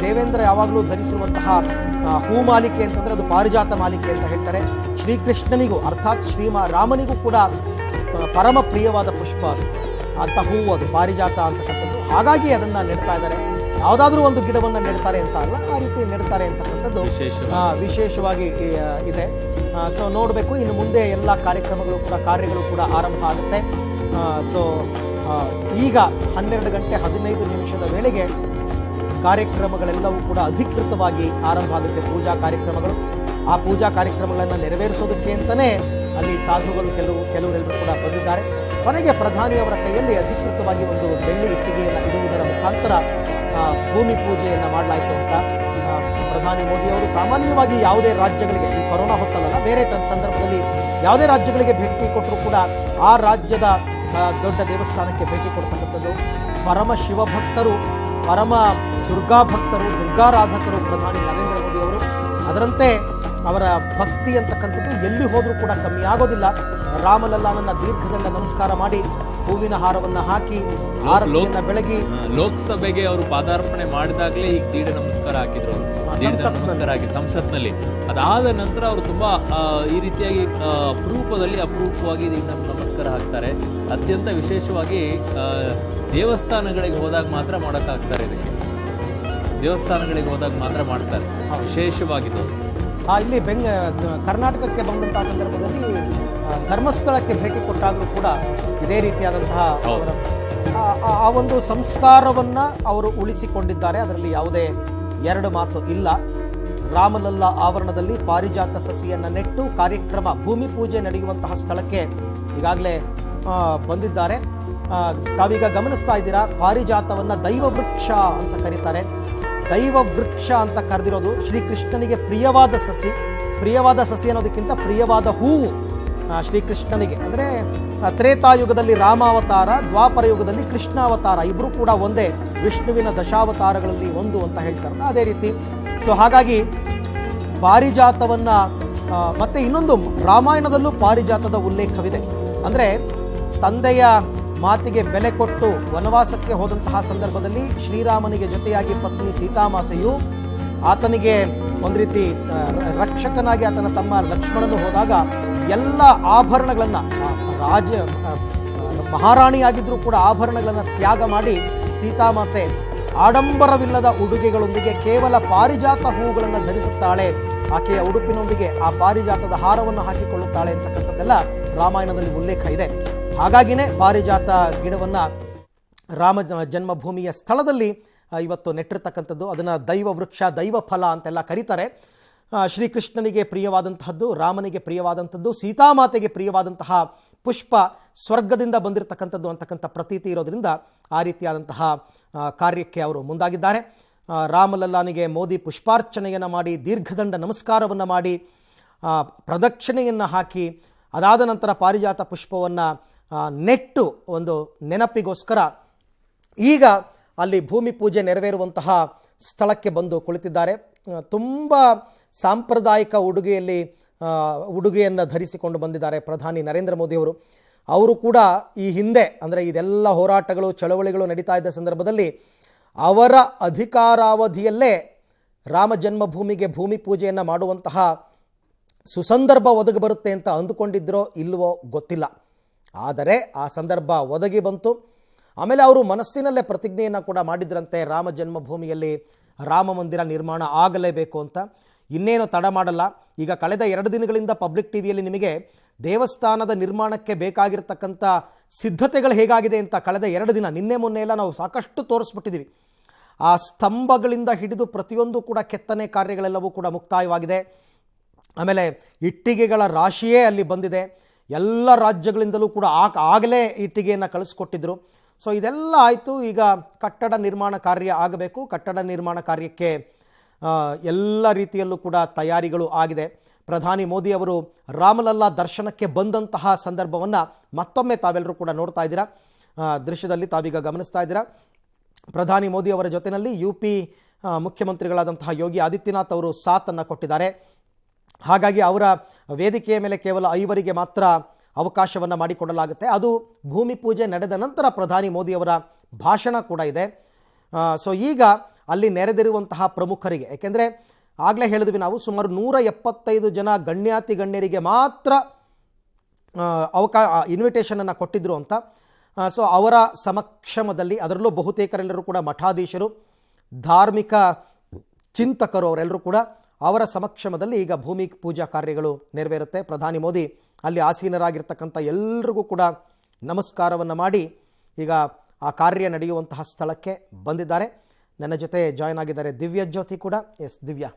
ದೇವೇಂದ್ರ ಯಾವಾಗಲೂ ಧರಿಸುವಂತಹ ಹೂಮಾಲಿಕೆ ಅಂತಂದ್ರೆ ಅದು ಪಾರಿಜಾತ ಮಾಲಿಕೆ ಅಂತ ಹೇಳ್ತಾರೆ. ಶ್ರೀಕೃಷ್ಣನಿಗೂ ಅರ್ಥಾತ್ ರಾಮನಿಗೂ ಕೂಡ ಪರಮ ಪ್ರಿಯವಾದ ಪುಷ್ಪ ಅಂತ ಹೂವು ಅದು ಪಾರಿಜಾತ ಅಂತಕ್ಕಂಥದ್ದು. ಹಾಗಾಗಿ ಅದನ್ನ ನೆಡ್ತಾ ಇದ್ದಾರೆ. ಯಾವುದಾದ್ರೂ ಒಂದು ಗಿಡವನ್ನ ನೆಡ್ತಾರೆ ಅಂತ ಅಲ್ಲ, ಆ ರೀತಿ ನೆಡ್ತಾರೆ ಅಂತಕ್ಕಂಥದ್ದು ವಿಶೇಷವಾಗಿ ಇದೆ. ಸೊ ನೋಡಬೇಕು ಇನ್ನು ಮುಂದೆ ಎಲ್ಲ ಕಾರ್ಯಗಳು ಕೂಡ ಆರಂಭ ಆಗುತ್ತೆ. ಸೊ ಈಗ 12 ಗಂಟೆ 15 ನಿಮಿಷದ ವೇಳೆಗೆ ಕಾರ್ಯಕ್ರಮಗಳೆಲ್ಲವೂ ಕೂಡ ಅಧಿಕೃತವಾಗಿ ಆರಂಭ ಆಗುತ್ತೆ. ಪೂಜಾ ಕಾರ್ಯಕ್ರಮಗಳು, ಆ ಪೂಜಾ ಕಾರ್ಯಕ್ರಮಗಳನ್ನು ನೆರವೇರಿಸೋದಕ್ಕೆ ಅಂತಲೇ ಅಲ್ಲಿ ಸಾಧುಗಳು ಕೆಲವರೆಲ್ಲರೂ ಕೂಡ ಬಂದಿದ್ದಾರೆ. ಕೊನೆಗೆ ಪ್ರಧಾನಿಯವರ ಕೈಯಲ್ಲಿ ಅಧಿಕೃತವಾಗಿ ಒಂದು ಬೆಳ್ಳಿ ಇಟ್ಟಿಗೆಯನ್ನು ಇಡುವುದರ ಮುಖಾಂತರ ಭೂಮಿ ಪೂಜೆಯನ್ನು ಮಾಡಲಾಯಿತು ಅಂತ ಪ್ರಧಾನಿ ಮೋದಿ ಅವರು ಸಾಮಾನ್ಯವಾಗಿ ಯಾವುದೇ ರಾಜ್ಯಗಳಿಗೆ, ಈ ಕೊರೋನಾ ಹೊತ್ತಲ್ಲ ಬೇರೆ ಸಂದರ್ಭದಲ್ಲಿ ಯಾವುದೇ ರಾಜ್ಯಗಳಿಗೆ ಭೇಟಿ ಕೊಟ್ಟರು ಕೂಡ ಆ ರಾಜ್ಯದ ದೊಡ್ಡ ದೇವಸ್ಥಾನಕ್ಕೆ ಭೇಟಿ ಕೊಡ್ತಕ್ಕಂಥದ್ದು. ಪರಮ ಶಿವಭಕ್ತರು, ಪರಮ ದುರ್ಗಾಭಕ್ತರು, ದುರ್ಗಾರಾಧಕರು ಪ್ರಧಾನಿ ನರೇಂದ್ರ ಮೋದಿ ಅವರು. ಅದರಂತೆ ಅವರ ಭಕ್ತಿ ಅಂತಕ್ಕಂಥದ್ದು ಎಲ್ಲಿ ಹೋದರೂ ಕೂಡ ಕಮ್ಮಿ ಆಗೋದಿಲ್ಲ. ರಾಮಲಲ್ಲಾನನ್ನ ದೀರ್ಘದಂಡ ನಮಸ್ಕಾರ ಮಾಡಿ ಹೂವಿನ ಹಾರವನ್ನ ಹಾಕಿ ಆರತಿಯನ್ನ ಬೆಳಗಿ ಲೋಕಸಭೆಗೆ ಅವರು ಪಾದಾರ್ಪಣೆ ಮಾಡಿದಾಗಲೇ ಈಗ ದೀಡ ನಮಸ್ಕಾರ ಹಾಕಿದ್ರು. ನಮಸ್ಕಾರ ಹಾಕಿ ಸಂಸತ್ನಲ್ಲಿ. ಅದಾದ ನಂತರ ಅವರು ತುಂಬಾ ಈ ರೀತಿಯಾಗಿ ಅಪರೂಪವಾಗಿ ನಮಸ್ಕಾರ ಹಾಕ್ತಾರೆ. ಅತ್ಯಂತ ವಿಶೇಷವಾಗಿ ದೇವಸ್ಥಾನಗಳಿಗೆ ಹೋದಾಗ ಮಾತ್ರ ಮಾಡೋಕ್ಕಾಗ್ತಾರೆ. ಇದಕ್ಕೆ ದೇವಸ್ಥಾನಗಳಿಗೆ ಹೋದಾಗ ಮಾತ್ರ ಮಾಡ್ತಾರೆ ವಿಶೇಷವಾಗಿದ್ದು. ಇಲ್ಲಿ ಕರ್ನಾಟಕಕ್ಕೆ ಬಂದಂತಹ ಸಂದರ್ಭದಲ್ಲಿ ಧರ್ಮಸ್ಥಳಕ್ಕೆ ಭೇಟಿ ಕೊಟ್ಟಾಗಲೂ ಕೂಡ ಇದೇ ರೀತಿಯಾದಂತಹ ಆ ಒಂದು ಸಂಸ್ಕಾರವನ್ನ ಅವರು ಉಳಿಸಿಕೊಂಡಿದ್ದಾರೆ. ಅದರಲ್ಲಿ ಯಾವುದೇ ಎರಡು ಮಾತು ಇಲ್ಲ. ರಾಮಲಲ್ಲಾ ಆವರಣದಲ್ಲಿ ಪಾರಿಜಾತ ಸಸಿಯನ್ನ ನೆಟ್ಟು ಕಾರ್ಯಕ್ರಮ ಭೂಮಿ ಪೂಜೆ ನಡೆಯುವಂತಹ ಸ್ಥಳಕ್ಕೆ ಈಗಾಗಲೇ ಬಂದಿದ್ದಾರೆ. ತಾವೀಗ ಗಮನಿಸ್ತಾ ಇದ್ದೀರಾ, ಪಾರಿಜಾತವನ್ನ ದೈವ ವೃಕ್ಷ ಅಂತ ಕರೀತಾರೆ. ದೈವ ವೃಕ್ಷ ಅಂತ ಕರೆದಿರೋದು ಶ್ರೀಕೃಷ್ಣನಿಗೆ ಪ್ರಿಯವಾದ ಸಸಿ ಅನ್ನೋದಕ್ಕಿಂತ ಪ್ರಿಯವಾದ ಹೂವು ಶ್ರೀಕೃಷ್ಣನಿಗೆ. ಅಂದರೆ ತ್ರೇತಾಯುಗದಲ್ಲಿ ರಾಮಾವತಾರ, ದ್ವಾಪರ ಯುಗದಲ್ಲಿ ಕೃಷ್ಣಾವತಾರ, ಇಬ್ಬರು ಕೂಡ ಒಂದೇ, ವಿಷ್ಣುವಿನ ದಶಾವತಾರಗಳಲ್ಲಿ ಒಂದು ಅಂತ ಹೇಳ್ತಾರೆ. ಅದೇ ರೀತಿ ಸೊ ಹಾಗಾಗಿ ಪಾರಿಜಾತವನ್ನ ಮತ್ತೆ ಇನ್ನೊಂದು ರಾಮಾಯಣದಲ್ಲೂ ಪಾರಿಜಾತದ ಉಲ್ಲೇಖವಿದೆ. ಅಂದರೆ ತಂದೆಯ ಮಾತಿಗೆ ಬೆಲೆ ಕೊಟ್ಟು ವನವಾಸಕ್ಕೆ ಹೋದಂತಹ ಸಂದರ್ಭದಲ್ಲಿ ಶ್ರೀರಾಮನಿಗೆ ಜೊತೆಯಾಗಿ ಪತ್ನಿ ಸೀತಾಮಾತೆಯು ಆತನಿಗೆ ಒಂದು ರೀತಿ ರಕ್ಷಕನಾಗಿ ಆತನ ತಮ್ಮ ಲಕ್ಷ್ಮಣನು ಹೋದಾಗ ಎಲ್ಲ ಆಭರಣಗಳನ್ನ ಮಹಾರಾಣಿಯಾಗಿದ್ರೂ ಕೂಡ ಆಭರಣಗಳನ್ನು ತ್ಯಾಗ ಮಾಡಿ ಸೀತಾಮಾತೆ ಆಡಂಬರವಿಲ್ಲದ ಉಡುಗೆಗಳೊಂದಿಗೆ ಕೇವಲ ಪಾರಿಜಾತ ಹೂಗಳನ್ನು ಧರಿಸುತ್ತಾಳೆ. ಆಕೆಯ ಉಡುಪಿನೊಂದಿಗೆ ಆ ಪಾರಿಜಾತದ ಹಾರವನ್ನು ಹಾಕಿಕೊಳ್ಳುತ್ತಾಳೆ ಅಂತಕ್ಕಂಥದ್ದೆಲ್ಲ ರಾಮಾಯಣದಲ್ಲಿ ಉಲ್ಲೇಖ ಇದೆ. ಹಾಗಾಗಿನೇ ಪಾರಿಜಾತ ಗಿಡವನ್ನ ರಾಮ ಜನ್ಮಭೂಮಿಯ ಸ್ಥಳದಲ್ಲಿ ಇವತ್ತು ನೆಟ್ಟಿರ್ತಕ್ಕಂಥದ್ದು. ಅದನ್ನು ದೈವ ವೃಕ್ಷ, ದೈವ ಫಲ ಅಂತೆಲ್ಲ ಕರೀತಾರೆ. ಶ್ರೀಕೃಷ್ಣನಿಗೆ ಪ್ರಿಯವಾದಂತಹದ್ದು, ರಾಮನಿಗೆ ಪ್ರಿಯವಾದಂಥದ್ದು, ಸೀತಾಮಾತೆಗೆ ಪ್ರಿಯವಾದಂತಹ ಪುಷ್ಪ ಸ್ವರ್ಗದಿಂದ ಬಂದಿರತಕ್ಕಂಥದ್ದು ಅಂತಕ್ಕಂಥ ಪ್ರತೀತಿ ಇರೋದ್ರಿಂದ ಆ ರೀತಿಯಾದಂತಹ ಕಾರ್ಯಕ್ಕೆ ಅವರು ಮುಂದಾಗಿದ್ದಾರೆ. ರಾಮಲಲ್ಲಾನಿಗೆ ಮೋದಿ ಪುಷ್ಪಾರ್ಚನೆಯನ್ನು ಮಾಡಿ, ದೀರ್ಘದಂಡ ನಮಸ್ಕಾರವನ್ನು ಮಾಡಿ, ಪ್ರದಕ್ಷಿಣೆಯನ್ನು ಹಾಕಿ, ಅದಾದ ನಂತರ ಪಾರಿಜಾತ ಪುಷ್ಪವನ್ನು ನೆಟ್ಟು ಒಂದು ನೆನಪಿಗೋಸ್ಕರ ಈಗ ಅಲ್ಲಿ ಭೂಮಿ ಪೂಜೆ ನೆರವೇರುವಂತಹ ಸ್ಥಳಕ್ಕೆ ಬಂದು ಕುಳಿತಿದ್ದಾರೆ. ತುಂಬ ಸಾಂಪ್ರದಾಯಿಕ ಉಡುಗೆಯನ್ನು ಧರಿಸಿಕೊಂಡು ಬಂದಿದ್ದಾರೆ ಪ್ರಧಾನಿ ನರೇಂದ್ರ ಮೋದಿಯವರು. ಅವರು ಕೂಡ ಈ ಹಿಂದೆ ಅಂದರೆ ಇದೆಲ್ಲ ಹೋರಾಟಗಳು ಚಳವಳಿಗಳು ನಡೀತಾ ಇದ್ದ ಸಂದರ್ಭದಲ್ಲಿ ಅವರ ಅಧಿಕಾರಾವಧಿಯಲ್ಲೇ ರಾಮ ಜನ್ಮಭೂಮಿಗೆ ಭೂಮಿ ಪೂಜೆಯನ್ನು ಮಾಡುವಂತಹ ಸುಸಂದರ್ಭ ಒದಗಿ ಬರುತ್ತೆ ಅಂತ ಅಂದುಕೊಂಡಿದ್ರೋ ಇಲ್ವೋ ಗೊತ್ತಿಲ್ಲ. ಆದರೆ ಆ ಸಂದರ್ಭ ಒದಗಿ ಬಂತು. ಆಮೇಲೆ ಅವರು ಮನಸ್ಸಿನಲ್ಲೇ ಪ್ರತಿಜ್ಞೆಯನ್ನು ಕೂಡ ಮಾಡಿದ್ರಂತೆ, ರಾಮ ಜನ್ಮಭೂಮಿಯಲ್ಲಿ ರಾಮ ಮಂದಿರ ನಿರ್ಮಾಣ ಆಗಲೇಬೇಕು ಅಂತ. ಇನ್ನೇನು ತಡ ಮಾಡಲ್ಲ. ಈಗ ಕಳೆದ 2 ದಿನಗಳಿಂದ ಪಬ್ಲಿಕ್ ಟಿವಿಯಲ್ಲಿ ನಿಮಗೆ ದೇವಸ್ಥಾನದ ನಿರ್ಮಾಣಕ್ಕೆ ಬೇಕಾಗಿರ್ತಕ್ಕಂಥ ಸಿದ್ಧತೆಗಳು ಹೇಗಾಗಿದೆ ಅಂತ ಕಳೆದ 2 ದಿನ ನಿನ್ನೆ ಮೊನ್ನೆ ಎಲ್ಲ ನಾವು ಸಾಕಷ್ಟು ತೋರಿಸ್ಬಿಟ್ಟಿದ್ದೀವಿ. ಆ ಸ್ತಂಭಗಳಿಂದ ಹಿಡಿದು ಪ್ರತಿಯೊಂದು ಕೂಡ ಕೆತ್ತನೆ ಕಾರ್ಯಗಳೆಲ್ಲವೂ ಕೂಡ ಮುಕ್ತಾಯವಾಗಿದೆ. ಆಮೇಲೆ ಇಟ್ಟಿಗೆಗಳ ರಾಶಿಯೇ ಅಲ್ಲಿ ಬಂದಿದೆ. ಎಲ್ಲ ರಾಜ್ಯಗಳಿಂದಲೂ ಕೂಡ ಆಗಲೇ ಇಟ್ಟಿಗೆಯನ್ನು ಕಳಿಸ್ಕೊಟ್ಟಿದ್ರು. ಸೊ ಇದೆಲ್ಲ ಆಯಿತು. ಈಗ ಕಟ್ಟಡ ನಿರ್ಮಾಣ ಕಾರ್ಯ ಆಗಬೇಕು. ಕಟ್ಟಡ ನಿರ್ಮಾಣ ಕಾರ್ಯಕ್ಕೆ ಎಲ್ಲ ರೀತಿಯಲ್ಲೂ ಕೂಡ ತಯಾರಿಗಳು ಆಗಿದೆ. ಪ್ರಧಾನಿ ಮೋದಿ ಅವರು ರಾಮಲಲ್ಲಾ ದರ್ಶನಕ್ಕೆ ಬಂದಂತಹ ಸಂದರ್ಭವನ್ನು ಮತ್ತೊಮ್ಮೆ ತಾವೆಲ್ಲರೂ ಕೂಡ ನೋಡ್ತಾ ಇದ್ದೀರಾ. ದೃಶ್ಯದಲ್ಲಿ ತಾವೀಗ ಗಮನಿಸ್ತಾ ಇದ್ದೀರಾ. ಪ್ರಧಾನಿ ಮೋದಿ ಅವರ ಜೊತೆಯಲ್ಲಿ UP ಮುಖ್ಯಮಂತ್ರಿಗಳಾದಂತಹ ಯೋಗಿ ಆದಿತ್ಯನಾಥ್ ಅವರು ಸಾಥನ್ನು ಕೊಟ್ಟಿದ್ದಾರೆ. ಹಾಗಾಗಿ ಅವರ ವೇದಿಕೆಯ ಮೇಲೆ ಕೇವಲ 5 ಮಾತ್ರ ಅವಕಾಶವನ್ನು ಮಾಡಿಕೊಡಲಾಗುತ್ತೆ. ಅದು ಭೂಮಿ ಪೂಜೆ ನಡೆದ ನಂತರ ಪ್ರಧಾನಿ ಮೋದಿಯವರ ಭಾಷಣ ಕೂಡ ಇದೆ. ಸೊ ಈಗ ಅಲ್ಲಿ ನೆರೆದಿರುವಂತಹ ಪ್ರಮುಖರಿಗೆ, ಏಕೆಂದರೆ ಆಗಲೇ ಹೇಳಿದ್ವಿ ನಾವು, ಸುಮಾರು 175 ಜನ ಗಣ್ಯರಿಗೆ ಮಾತ್ರ ಇನ್ವಿಟೇಷನನ್ನು ಕೊಟ್ಟಿದ್ರು ಅಂತ. ಸೊ ಅವರ ಸಮಕ್ಷಮದಲ್ಲಿ, ಅದರಲ್ಲೂ ಬಹುತೇಕರೆಲ್ಲರೂ ಕೂಡ ಮಠಾಧೀಶರು, ಧಾರ್ಮಿಕ ಚಿಂತಕರು, ಅವರೆಲ್ಲರೂ ಕೂಡ ಅವರ ಸಮಕ್ಷಮದಲ್ಲಿ ಈಗ ಭೂಮಿ ಪೂಜಾ ಕಾರ್ಯಗಳು ನೆರವೇರುತ್ತೆ. ಪ್ರಧಾನಿ ಮೋದಿ ಅಲ್ಲಿ ಆಸೀನರಾಗಿರ್ತಕ್ಕಂಥ ಎಲ್ಲರಿಗೂ ಕೂಡ ನಮಸ್ಕಾರವನ್ನು ಮಾಡಿ ಈಗ ಆ ಕಾರ್ಯ ನಡೆಯುವಂತಹ ಸ್ಥಳಕ್ಕೆ ಬಂದಿದ್ದಾರೆ. ನನ್ನ ಜೊತೆ ಜಾಯ್ನ್ ಆಗಿದ್ದಾರೆ ದಿವ್ಯ ಜ್ಯೋತಿ ಕೂಡ. ಎಸ್ ದಿವ್ಯಾ.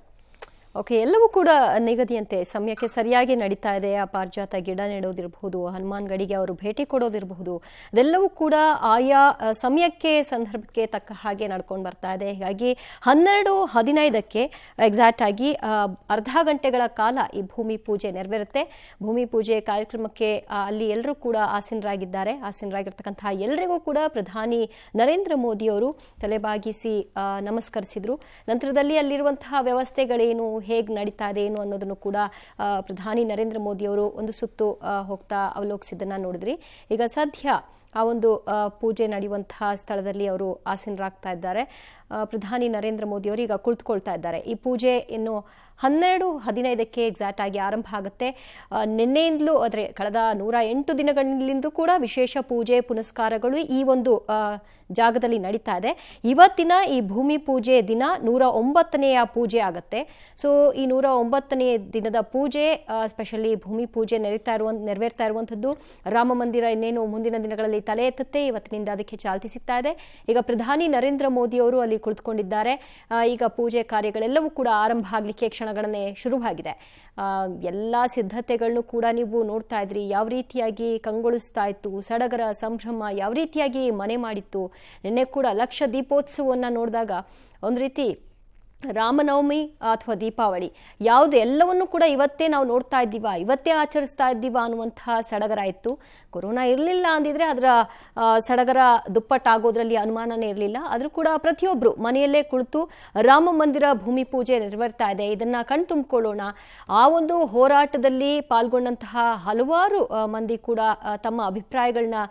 ಓಕೆ, ಎಲ್ಲವೂ ಕೂಡ ನಿಗದಿಯಂತೆ ಸಮಯಕ್ಕೆ ಸರಿಯಾಗಿ ನಡೀತಾ ಇದೆ. ಆ ಪಾರಿಜಾತ ಗಿಡ ನೆಡೋದಿರಬಹುದು, ಹನುಮಾನ್ ಗಡಿಗೆ ಅವರು ಭೇಟಿ ಕೊಡೋದಿರಬಹುದು, ಅದೆಲ್ಲವೂ ಕೂಡ ಆಯಾ ಸಮಯಕ್ಕೆ ಸಂದರ್ಭಕ್ಕೆ ತಕ್ಕ ಹಾಗೆ ನಡ್ಕೊಂಡು ಬರ್ತಾ ಇದೆ. ಹೀಗಾಗಿ 12:15ಕ್ಕೆ ಎಕ್ಸಾಕ್ಟ್ ಆಗಿ ಅರ್ಧ ಗಂಟೆಗಳ ಕಾಲ ಈ ಭೂಮಿ ಪೂಜೆ ನೆರವೇರುತ್ತೆ. ಭೂಮಿ ಪೂಜೆ ಕಾರ್ಯಕ್ರಮಕ್ಕೆ ಅಲ್ಲಿ ಎಲ್ಲರೂ ಕೂಡ ಆಸೀನರಾಗಿದ್ದಾರೆ. ಆಸೀನರಾಗಿರ್ತಕ್ಕಂತಹ ಎಲ್ಲರಿಗೂ ಕೂಡ ಪ್ರಧಾನಿ ನರೇಂದ್ರ ಮೋದಿ ಅವರು ತಲೆಬಾಗಿಸಿ ನಮಸ್ಕರಿಸಿದ್ರು. ನಂತರದಲ್ಲಿ ಅಲ್ಲಿರುವಂತಹ ವ್ಯವಸ್ಥೆಗಳೇನು, ಹೇಗೆ ನಡೀತಾ ಇದೆ ಏನು ಅನ್ನೋದನ್ನು ಕೂಡ ಪ್ರಧಾನಿ ನರೇಂದ್ರ ಮೋದಿ ಅವರು ಒಂದು ಸುತ್ತು ಹೋಗ್ತಾ ಅವಲೋಕಿಸಿದ್ದನ್ನ ನೋಡಿದ್ರಿ. ಈಗ ಸದ್ಯ ಆ ಒಂದು ಪೂಜೆ ನಡೆಯುವಂತಹ ಸ್ಥಳದಲ್ಲಿ ಅವರು ಆಸೀನರಾಗ್ತಾ ಇದ್ದಾರೆ. ಪ್ರಧಾನಿ ನರೇಂದ್ರ ಮೋದಿ ಅವರು ಈಗ ಕುಳಿತುಕೊಳ್ತಾ ಇದ್ದಾರೆ. ಈ ಪೂಜೆ ಇನ್ನು 12:15ಕ್ಕೆ ಎಕ್ಸಾಕ್ಟ್ ಆಗಿ ಆರಂಭ ಆಗುತ್ತೆ. ನಿನ್ನೆಯಿಂದಲೂ ಅಂದರೆ ಕಳೆದ 108 ದಿನಗಳಿಂದ ಕೂಡ ವಿಶೇಷ ಪೂಜೆ ಪುನಸ್ಕಾರಗಳು ಈ ಒಂದು ಜಾಗದಲ್ಲಿ ನಡೀತಾ ಇದೆ. ಇವತ್ತಿನ ಈ ಭೂಮಿ ಪೂಜೆ ದಿನ 109ನೆಯ ಪೂಜೆ ಆಗುತ್ತೆ. ಸೊ ಈ 109ನೇ ದಿನದ ಪೂಜೆ ಸ್ಪೆಷಲಿ ಭೂಮಿ ಪೂಜೆ ನೆರವೇರ್ತಾ ಇರುವಂಥದ್ದು. ರಾಮ ಮಂದಿರ ಇನ್ನೇನು ಮುಂದಿನ ದಿನಗಳಲ್ಲಿ ತಲೆ ಎತ್ತುತ್ತೆ. ಇವತ್ತಿನಿಂದ ಅದಕ್ಕೆ ಚಾಲ್ತಿ ಸಿಗ್ತಾ ಇದೆ. ಈಗ ಪ್ರಧಾನಿ ನರೇಂದ್ರ ಮೋದಿ ಅವರು ಅಲ್ಲಿ ಕುಳಿತುಕೊಂಡಿದ್ದಾರೆ. ಈಗ ಪೂಜೆ ಕಾರ್ಯಗಳೆಲ್ಲವೂ ಕೂಡ ಆರಂಭ ಆಗಲಿಕ್ಕೆ ಕ್ಷಣಗಳನ್ನೇ ಶುರುವಾಗಿದೆ. ಎಲ್ಲ ಸಿದ್ಧತೆಗಳನ್ನು ಕೂಡ ನೀವು ನೋಡ್ತಾ ಇದ್ರಿ. ಯಾವ ರೀತಿಯಾಗಿ ಕಂಗೊಳಿಸ್ತಾ ಇತ್ತು, ಸಡಗರ ಸಂಭ್ರಮ ಯಾವ ರೀತಿಯಾಗಿ ಮನೆ ಮಾಡಿತ್ತು. ನಿನ್ನೆ ಕೂಡ ಲಕ್ಷ ದೀಪೋತ್ಸವವನ್ನು ನೋಡಿದಾಗ ಒಂದು ರೀತಿ ರಾಮನವಮಿ ಅಥವಾ ದೀಪಾವಳಿ ಯಾವುದು ಎಲ್ಲವನ್ನು ಕೂಡ ಇವತ್ತೇ ನಾವು ನೋಡ್ತಾ ಇದ್ದೀವಾ, ಇವತ್ತೇ ಆಚರಿಸ್ತಾ ಇದ್ದೀವಾ ಅನ್ನುವಂತಹ ಸಡಗರ ಇತ್ತು. ಕೊರೋನಾ ಇರಲಿಲ್ಲ ಅಂದಿದ್ರೆ ಅದರ ಸಡಗರ ದುಪ್ಪಟ್ಟಾಗೋದ್ರಲ್ಲಿ ಅನುಮಾನನೇ ಇರಲಿಲ್ಲ. ಆದರೂ ಕೂಡ ಪ್ರತಿಯೊಬ್ಬರು ಮನೆಯಲ್ಲೇ ಕುಳಿತು ರಾಮ ಮಂದಿರ ಭೂಮಿ ಪೂಜೆ ನೆರವೇರ್ತಾ ಇದೆ, ಇದನ್ನ ಕಣ್ತುಂಬಿಕೊಳ್ಳೋಣ. ಆ ಒಂದು ಹೋರಾಟದಲ್ಲಿ ಪಾಲ್ಗೊಂಡಂತಹ ಹಲವಾರು ಮಂದಿ ಕೂಡ ತಮ್ಮ ಅಭಿಪ್ರಾಯಗಳನ್ನ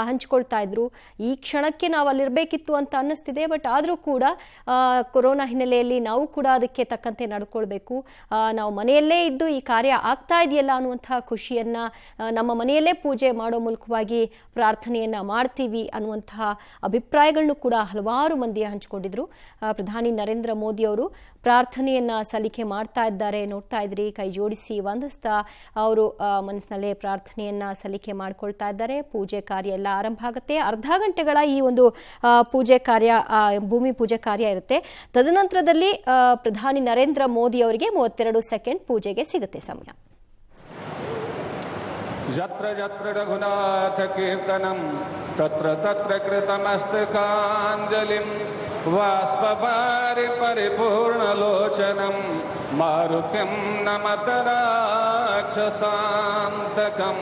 ಹಂಚಿಕೊಳ್ತಾ ಇದ್ರು. ಈ ಕ್ಷಣಕ್ಕೆ ನಾವು ಅಲ್ಲಿರ್ಬೇಕಿತ್ತು ಅಂತ ಅನ್ನಿಸ್ತಿದೆ. ಬಟ್ ಆದರೂ ಕೂಡ ಕೊರೋನಾ ಹಿನ್ನೆಲೆಯಲ್ಲಿ ನಾವು ಕೂಡ ಅದಕ್ಕೆ ತಕ್ಕಂತೆ ನಡ್ಕೊಳ್ಬೇಕು. ನಾವು ಮನೆಯಲ್ಲೇ ಇದ್ದು ಈ ಕಾರ್ಯ ಆಗ್ತಾ ಇದೆಯಲ್ಲ ಅನ್ನುವಂತಹ ಖುಷಿಯನ್ನ, ನಮ್ಮ ಮನೆಯಲ್ಲೇ ಪೂಜೆ ಮಾಡೋ ಮೂಲಕವಾಗಿ ಪ್ರಾರ್ಥನೆಯನ್ನ ಮಾಡ್ತೀವಿ ಅನ್ನುವಂತಹ ಅಭಿಪ್ರಾಯಗಳನ್ನು ಕೂಡ ಹಲವಾರು ಮಂದಿ ಹಂಚಿಕೊಂಡಿದ್ರು. ಪ್ರಧಾನಿ ನರೇಂದ್ರ ಮೋದಿ ಅವರು ಪ್ರಾರ್ಥನೆಯನ್ನ ಸಲ್ಲಿಕೆ ಮಾಡ್ತಾ ಇದ್ದಾರೆ. ನೋಡ್ತಾ ಇದ್ರಿ, ಕೈ ಜೋಡಿಸಿ ವಂದಿಸ್ತಾ ಅವರು ಮನಸ್ಸಿನಲ್ಲೇ ಪ್ರಾರ್ಥನೆಯನ್ನ ಸಲ್ಲಿಕೆ ಮಾಡ್ಕೊಳ್ತಾ ಇದ್ದಾರೆ. ಪೂಜೆ ಕಾರ್ಯ ಎಲ್ಲ ಆರಂಭ ಆಗುತ್ತೆ. ಅರ್ಧ ಗಂಟೆಗಳ ಈ ಒಂದು ಪೂಜೆ ಕಾರ್ಯ, ಭೂಮಿ ಪೂಜೆ ಕಾರ್ಯ ಇರುತ್ತೆ. ತದನಂತರದಲ್ಲಿ ಪ್ರಧಾನಿ ನರೇಂದ್ರ ಮೋದಿ ಅವರಿಗೆ 32 ಸೆಕೆಂಡ್ ಪೂಜೆಗೆ ಸಿಗುತ್ತೆ ಸಮಯ. ಯತ್ರ ಯತ್ರ ರಘುನಾಥ ಕೀರ್ತನಂ ತತ್ರ ತತ್ರ ಕೃತಮಸ್ತಕಾಂಜಲಿಂ ವಾಸ್ಪವಾರಿ ಪರಿಪೂರ್ಣಲೋಚನಂ ಮಾರುತಿಂ ನಮತ ರಾಕ್ಷಸಾಂತಕಂ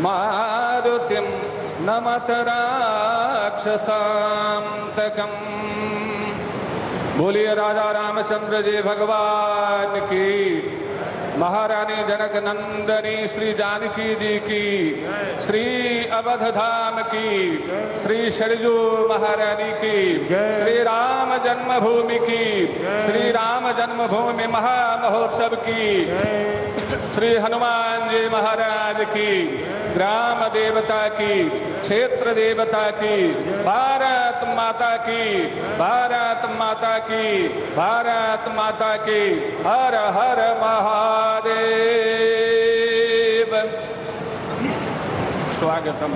ಮಾರುತಿಂ ನಮತ ರಾಕ್ಷಸಾಂತಕಂ बोलिए राजा रामचंद्र जी भगवान की, महारानी जनक नंदनी श्री जानकी जी की, श्री अवध धाम की, श्री शरजू महारानी की, श्री राम जन्मभूमि की, श्री राम जन्मभूमि महामहोत्सव की, श्री हनुमान जी महाराज की, ग्राम देवता की, क्षेत्र देवता की, भारत माता की, भारत माता की, भारत माता की। हर हर महादेव। स्वागतम।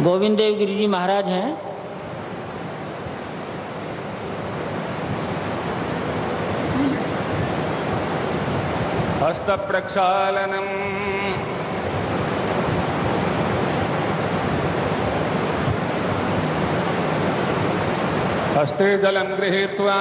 गोविंद देव गिरि जी महाराज हैं। हस्त प्रक्षालनम। हस्ते जलं गृहीत्वा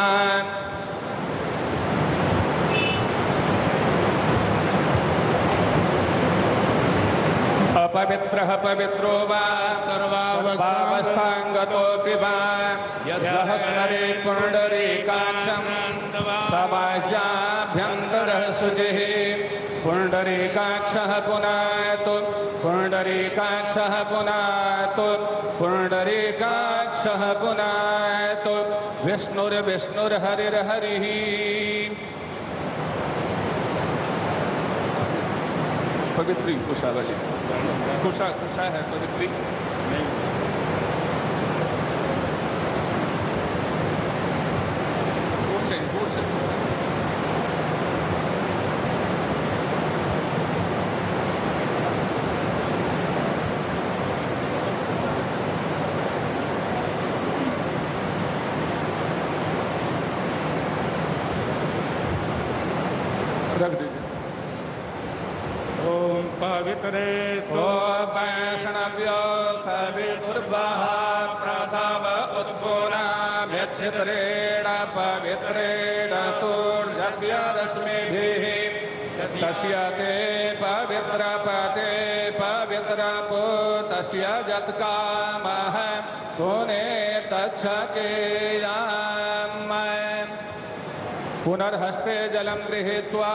अपवित्रः पवित्रो वा सर्वावस्थांगतोऽपि वा यः स्मरेत् पुण्डरीकाक्षं समाज्याभ्यन्तरः शुचिः। पुण्डरीकाक्षः पुनातु, पुण्डरीकाक्षः पुनातु, पुण्डरीकाक्षः पुनातु। विष्णुर्विष्णुर्हरिर्हरिः। पवित्री कुशावली, कुशा कुशा है पवित्री। दूर से दूर से। रख दीजिए। ओम पवित्रे ओ वैष्णव्यो सवितुर्वः प्रसव उत्पुनाभ्यच्छिद्रेण पवित्रेण सूर्यस्य रश्मिभिः तस्य ते पवित्रपते पवित्रपूतस्य यत्कामः पुने तच्छकेयाम्। पुनर्हस्ते जलं गृहीत्वा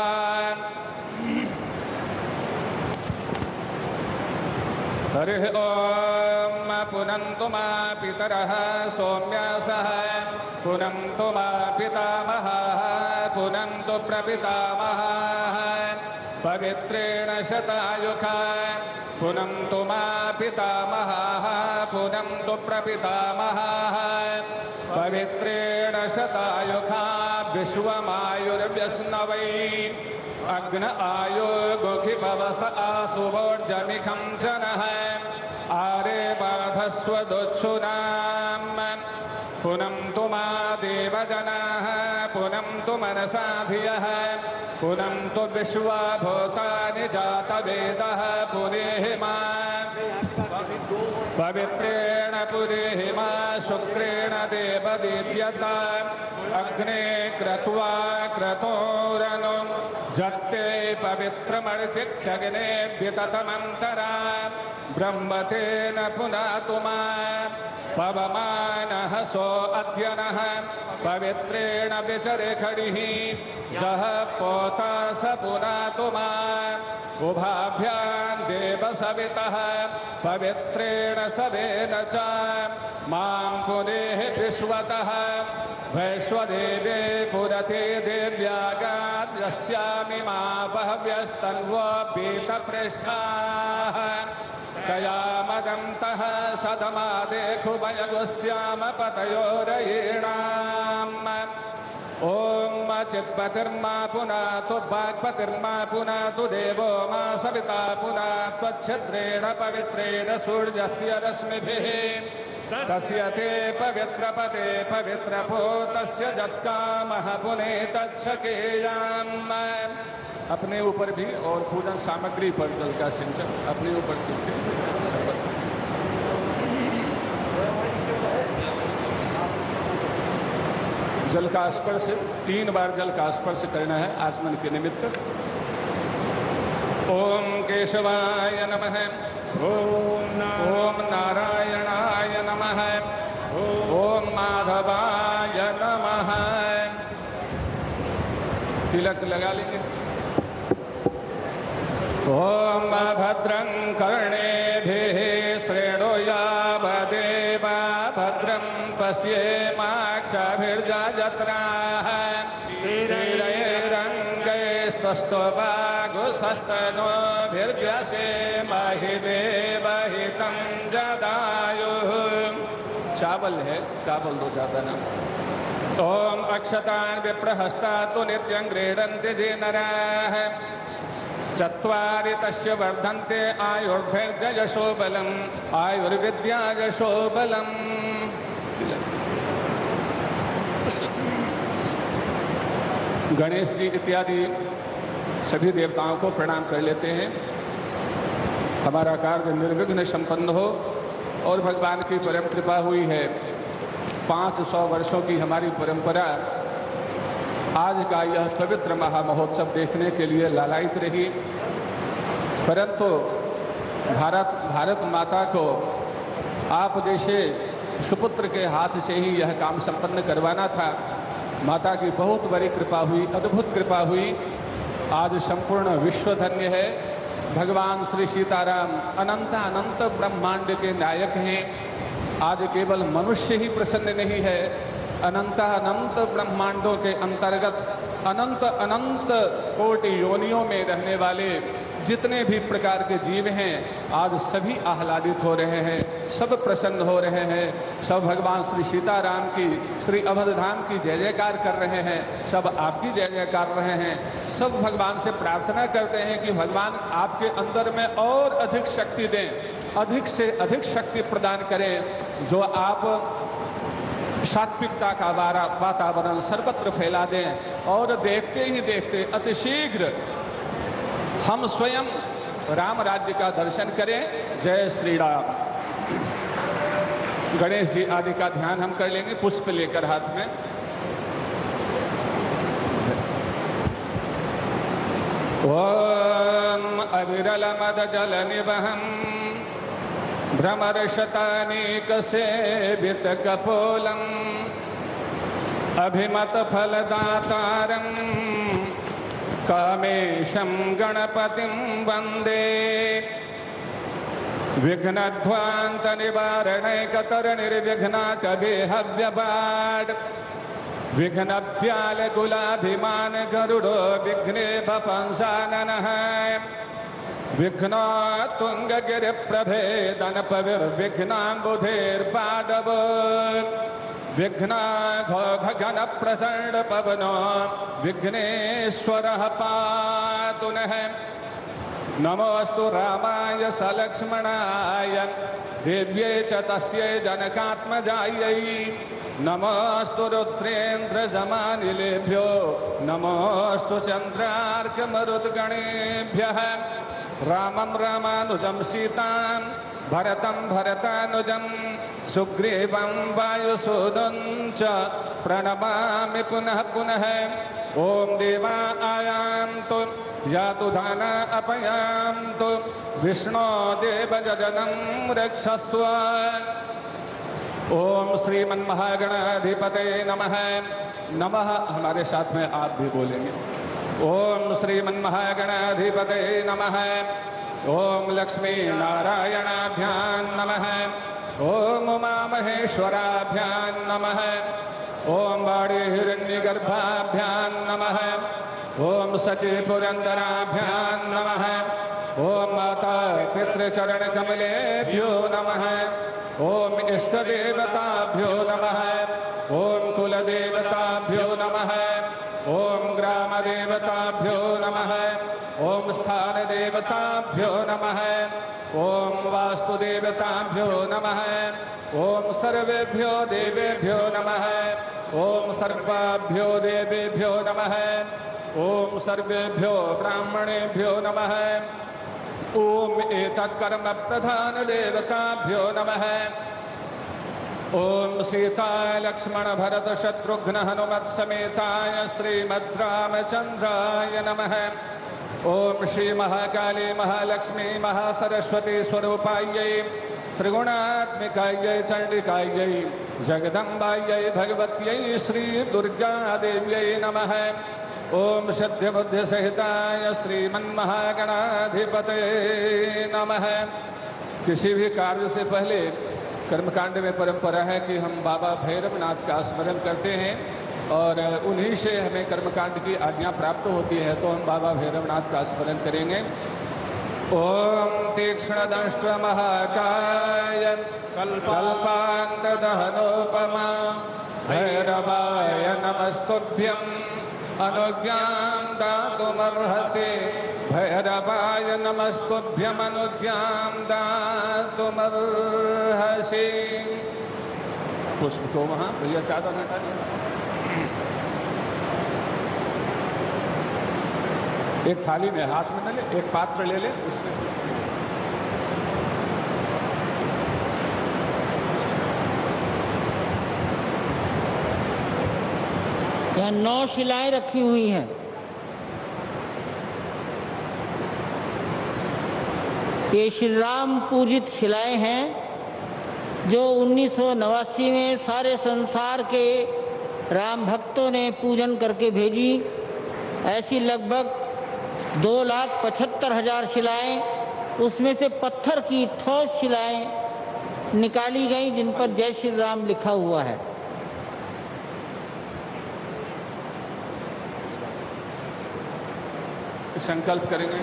हरिः ॐ पुनन्तु मा पितरः सौम्यासः पुनन्तु मा पितामहः पुनन्तु प्रपितामहः पवित्रेण शतायुखा पुनन्तु मा पितामहः पुनन्तु प्रपितामहः पवित्रेण शतायुखा विश्वमायुर्व्यस्नवै अग्न आयो गोखि भवस आसुवोर्जमिखं जनः आरे बाधस्वदुच्छुनाम् पुनन्तु मा देवजनाः पुनन्तु मनसा धियः पुनन्तु विश्वभूतानि जातवेदः पुनेः मा पवित्रेण पुरेः मा शुक्रेण देवदीप्यता अग्ने क्रत्वा क्रतोरनु जत्ते पवित्रमर्चिक्षग्ने विततमन्तरा ब्रह्मतेन पुनातु मा पवमानः सो अद्यनः पवित्रेण विचरे खडिः सह पोता स पुनातु मा उभाभ्यां देवसवितः पवित्रेण सवेन च मां पुनेः विश्वतः वैश्वदेवे पुरते देव्यागात् यस्यामि मा बह्व्यस्तन्वो पीतपृष्ठाः तया मदन्तः सदमादेखुभयगुस्याम पतयोरयीणाम्। ओम चित्पतिर्मा पुनातु वाक्पतिर्मा पुनातु देवो मा सविता पुनात् त्वच्छिद्रेण पवित्रेण सूर्यस्य रश्मिभिः तस्य ते पवित्रपते पवित्रपूतस्य जत्कामः पुने तच्छकेयाम्। अपने ऊपर भी और पूजन सामग्री पर जल का सिंचन अपने ऊपर छिड़के शपथ। जल का स्पर्श 3 बार जल का स्पर्श करना है आचमन के निमित्त। ओम केशवाय नमः, ओम नारायणाय नमः, ओम माधवाय नमः। तिलक लगा लेंगे। ओम भद्रं कर्णेभिः श्रेणुयावदेवा भद्रं पश्येमाक्षभिर्जत्राः स्थिरैरङ्गैस्तस्तवागुस्तनोभिर्व्यसेमहि देवहितं जदायुः। चावल है, चावल दो ज़्यादा ना। ओम अक्षतान् विप्रहस्तातु नित्यं गृह्णन्ति ये नराः चत्वारि तस्य वर्धन्ते आयुर्धैर्ययशो बलम् आयुर्विद्या यशो बलम्। गणेश जी इत्यादि सभी देवताओं को प्रणाम कर लेते हैं। हमारा कार्य निर्विघ्न संपन्न हो और भगवान की परम कृपा हुई है। 500 वर्षों की हमारी परंपरा आज का यह पवित्र महामहोत्सव देखने के लिए लालायित रही, परंतु भारत माता को आप जैसे सुपुत्र के हाथ से ही यह काम संपन्न करवाना था। माता की बहुत बड़ी कृपा हुई, अद्भुत कृपा हुई। आज संपूर्ण विश्व धन्य है। भगवान श्री सीताराम अनंत अनंत ब्रह्मांड के नायक हैं। आज केवल मनुष्य ही प्रसन्न नहीं है, अनंत अनंत ब्रह्मांडों के अंतर्गत अनंत अनंत कोटि योनियों में रहने वाले जितने भी प्रकार के जीव हैं आज सभी आह्लादित हो रहे हैं, सब प्रसन्न हो रहे हैं। सब भगवान श्री सीताराम की, श्री अवधधाम की जय जयकार कर रहे हैं, सब आपकी जय जयकार रहे हैं। सब भगवान से प्रार्थना करते हैं कि भगवान आपके अंदर में और अधिक शक्ति दें, अधिक से अधिक शक्ति प्रदान करें, जो आप सात्विकता का वातावरण सर्वत्र फैला दें और देखते ही देखते अतिशीघ्र हम स्वयं राम राज्य का दर्शन करें। जय श्री राम। गणेश जी आदि का ध्यान हम कर लेंगे पुष्प लेकर हाथ में। ओम अविरल मद जल निवहम भ्रमरशतानीक सेवित कपोलम अभिमत फलदातारम कामेशं गणपतिं वन्दे विघ्नध्वान्त निवारणैकतरणिर्विघ्नाटवेहव्यपाड् विघ्नव्याल कुलाभिमान गरुडो विघ्ने भपंसाननः विघ्नो तुंगगिरिप्रभेदनपविर्विघ्नाम्बुधेर्पाडव विघ्ना घन प्रचंड पवनो विघ्नेश्वरः पातु नः। नमोस्तु रामाय सलक्ष्मणाय देव्यै च तस्यै जनकात्मजायै नमोस्तु रुद्रेन्द्रजमानिलेभ्यो नमोस्तु चन्द्रार्कमरुद्गणेभ्यः। रामं रामानुजं सीतां भरतं भरतानुजं सुग्रीवं वायुसूदं च प्रणमामि पुनः पुनः। ओम देवा आयान्तु यातु दाना अपयान्तु विष्णो देवजननं रक्षस्व। ओम श्रीमन्महागणाधिपते नमः। नमः हमारे साथ में आप भी बोलेंगे। ओम श्रीमन्महागणाधिपते नमः। ओम लक्ष्मी नारायणाभ्यां नमः। ओम उमामहेश्वराभ्यां नमः। ओम वाणी हिरण्यगर्भाभ्यां नमः। ओम सची पुरंदराभ्यां नमः। ओम माता पितृचरणकमलेभ्यो नमः। ओम इष्टदेवताभ्यो नमः। ओम कुलदेवताभ्यो नमः। ओम ग्रामदेवताभ्यो नमः। ओम स्थानदेवताभ्यो नमः। ओम वास्तुदेवताभ्यो नमः। ओम सर्वेभ्यो देवेभ्यो नमः। ओम सर्वाभ्यो देवेभ्यो नमः। ओम सर्वेभ्यो ब्राह्मणेभ्यो नमः। ओम एतत्कर्म प्रधान देवताभ्यो नमः। ओम सीता लक्ष्मण भरत शत्रुघ्न हनुमत समेताय श्रीमद्रामचंद्राय नमः। ओम श्री महाकाली महालक्ष्मी महासरस्वती स्वरूपायै त्रिगुणात्मिकायै चंडिकायै जगदम्बायै भगवत्यै श्री दुर्गा देव्यै नमः। ओम सत्य बुद्धि सहिताय श्रीमन्महागणाधिपतये नमः। किसी भी कार्य से पहले कर्मकांड में परंपरा है कि हम बाबा भैरवनाथ का स्मरण करते हैं और उन्हीं से हमें कर्मकांड की आज्ञा प्राप्त होती है, तो हम बाबा भैरवनाथ का स्मरण करेंगे। ओम तीक्ष्ण दंष्ट महाकाय कल्पांत दहनोपमा भैरवाय नमस्तुभ्यं अनुज्ञां दातुमर्हसि। भैरवाय नमस्तुभ्यं अनुज्ञां दातुमर्हसि। पुष्प को वहाँ भैया चादर हटा दो। एक थाली में हाथ में न ले, एक पात्र ले ले, उसमें यहाँ 9 शिलाएं रखी हुई हैं। ये श्री राम पूजित शिलाएं हैं जो 1989 में सारे संसार के राम भक्तों ने पूजन करके भेजी। ऐसी लगभग 2,75,000 शिलाएं, उसमें से पत्थर की ठोस शिलाएं निकाली गई जिन पर जय श्री राम लिखा हुआ है। संकल्प करेंगे।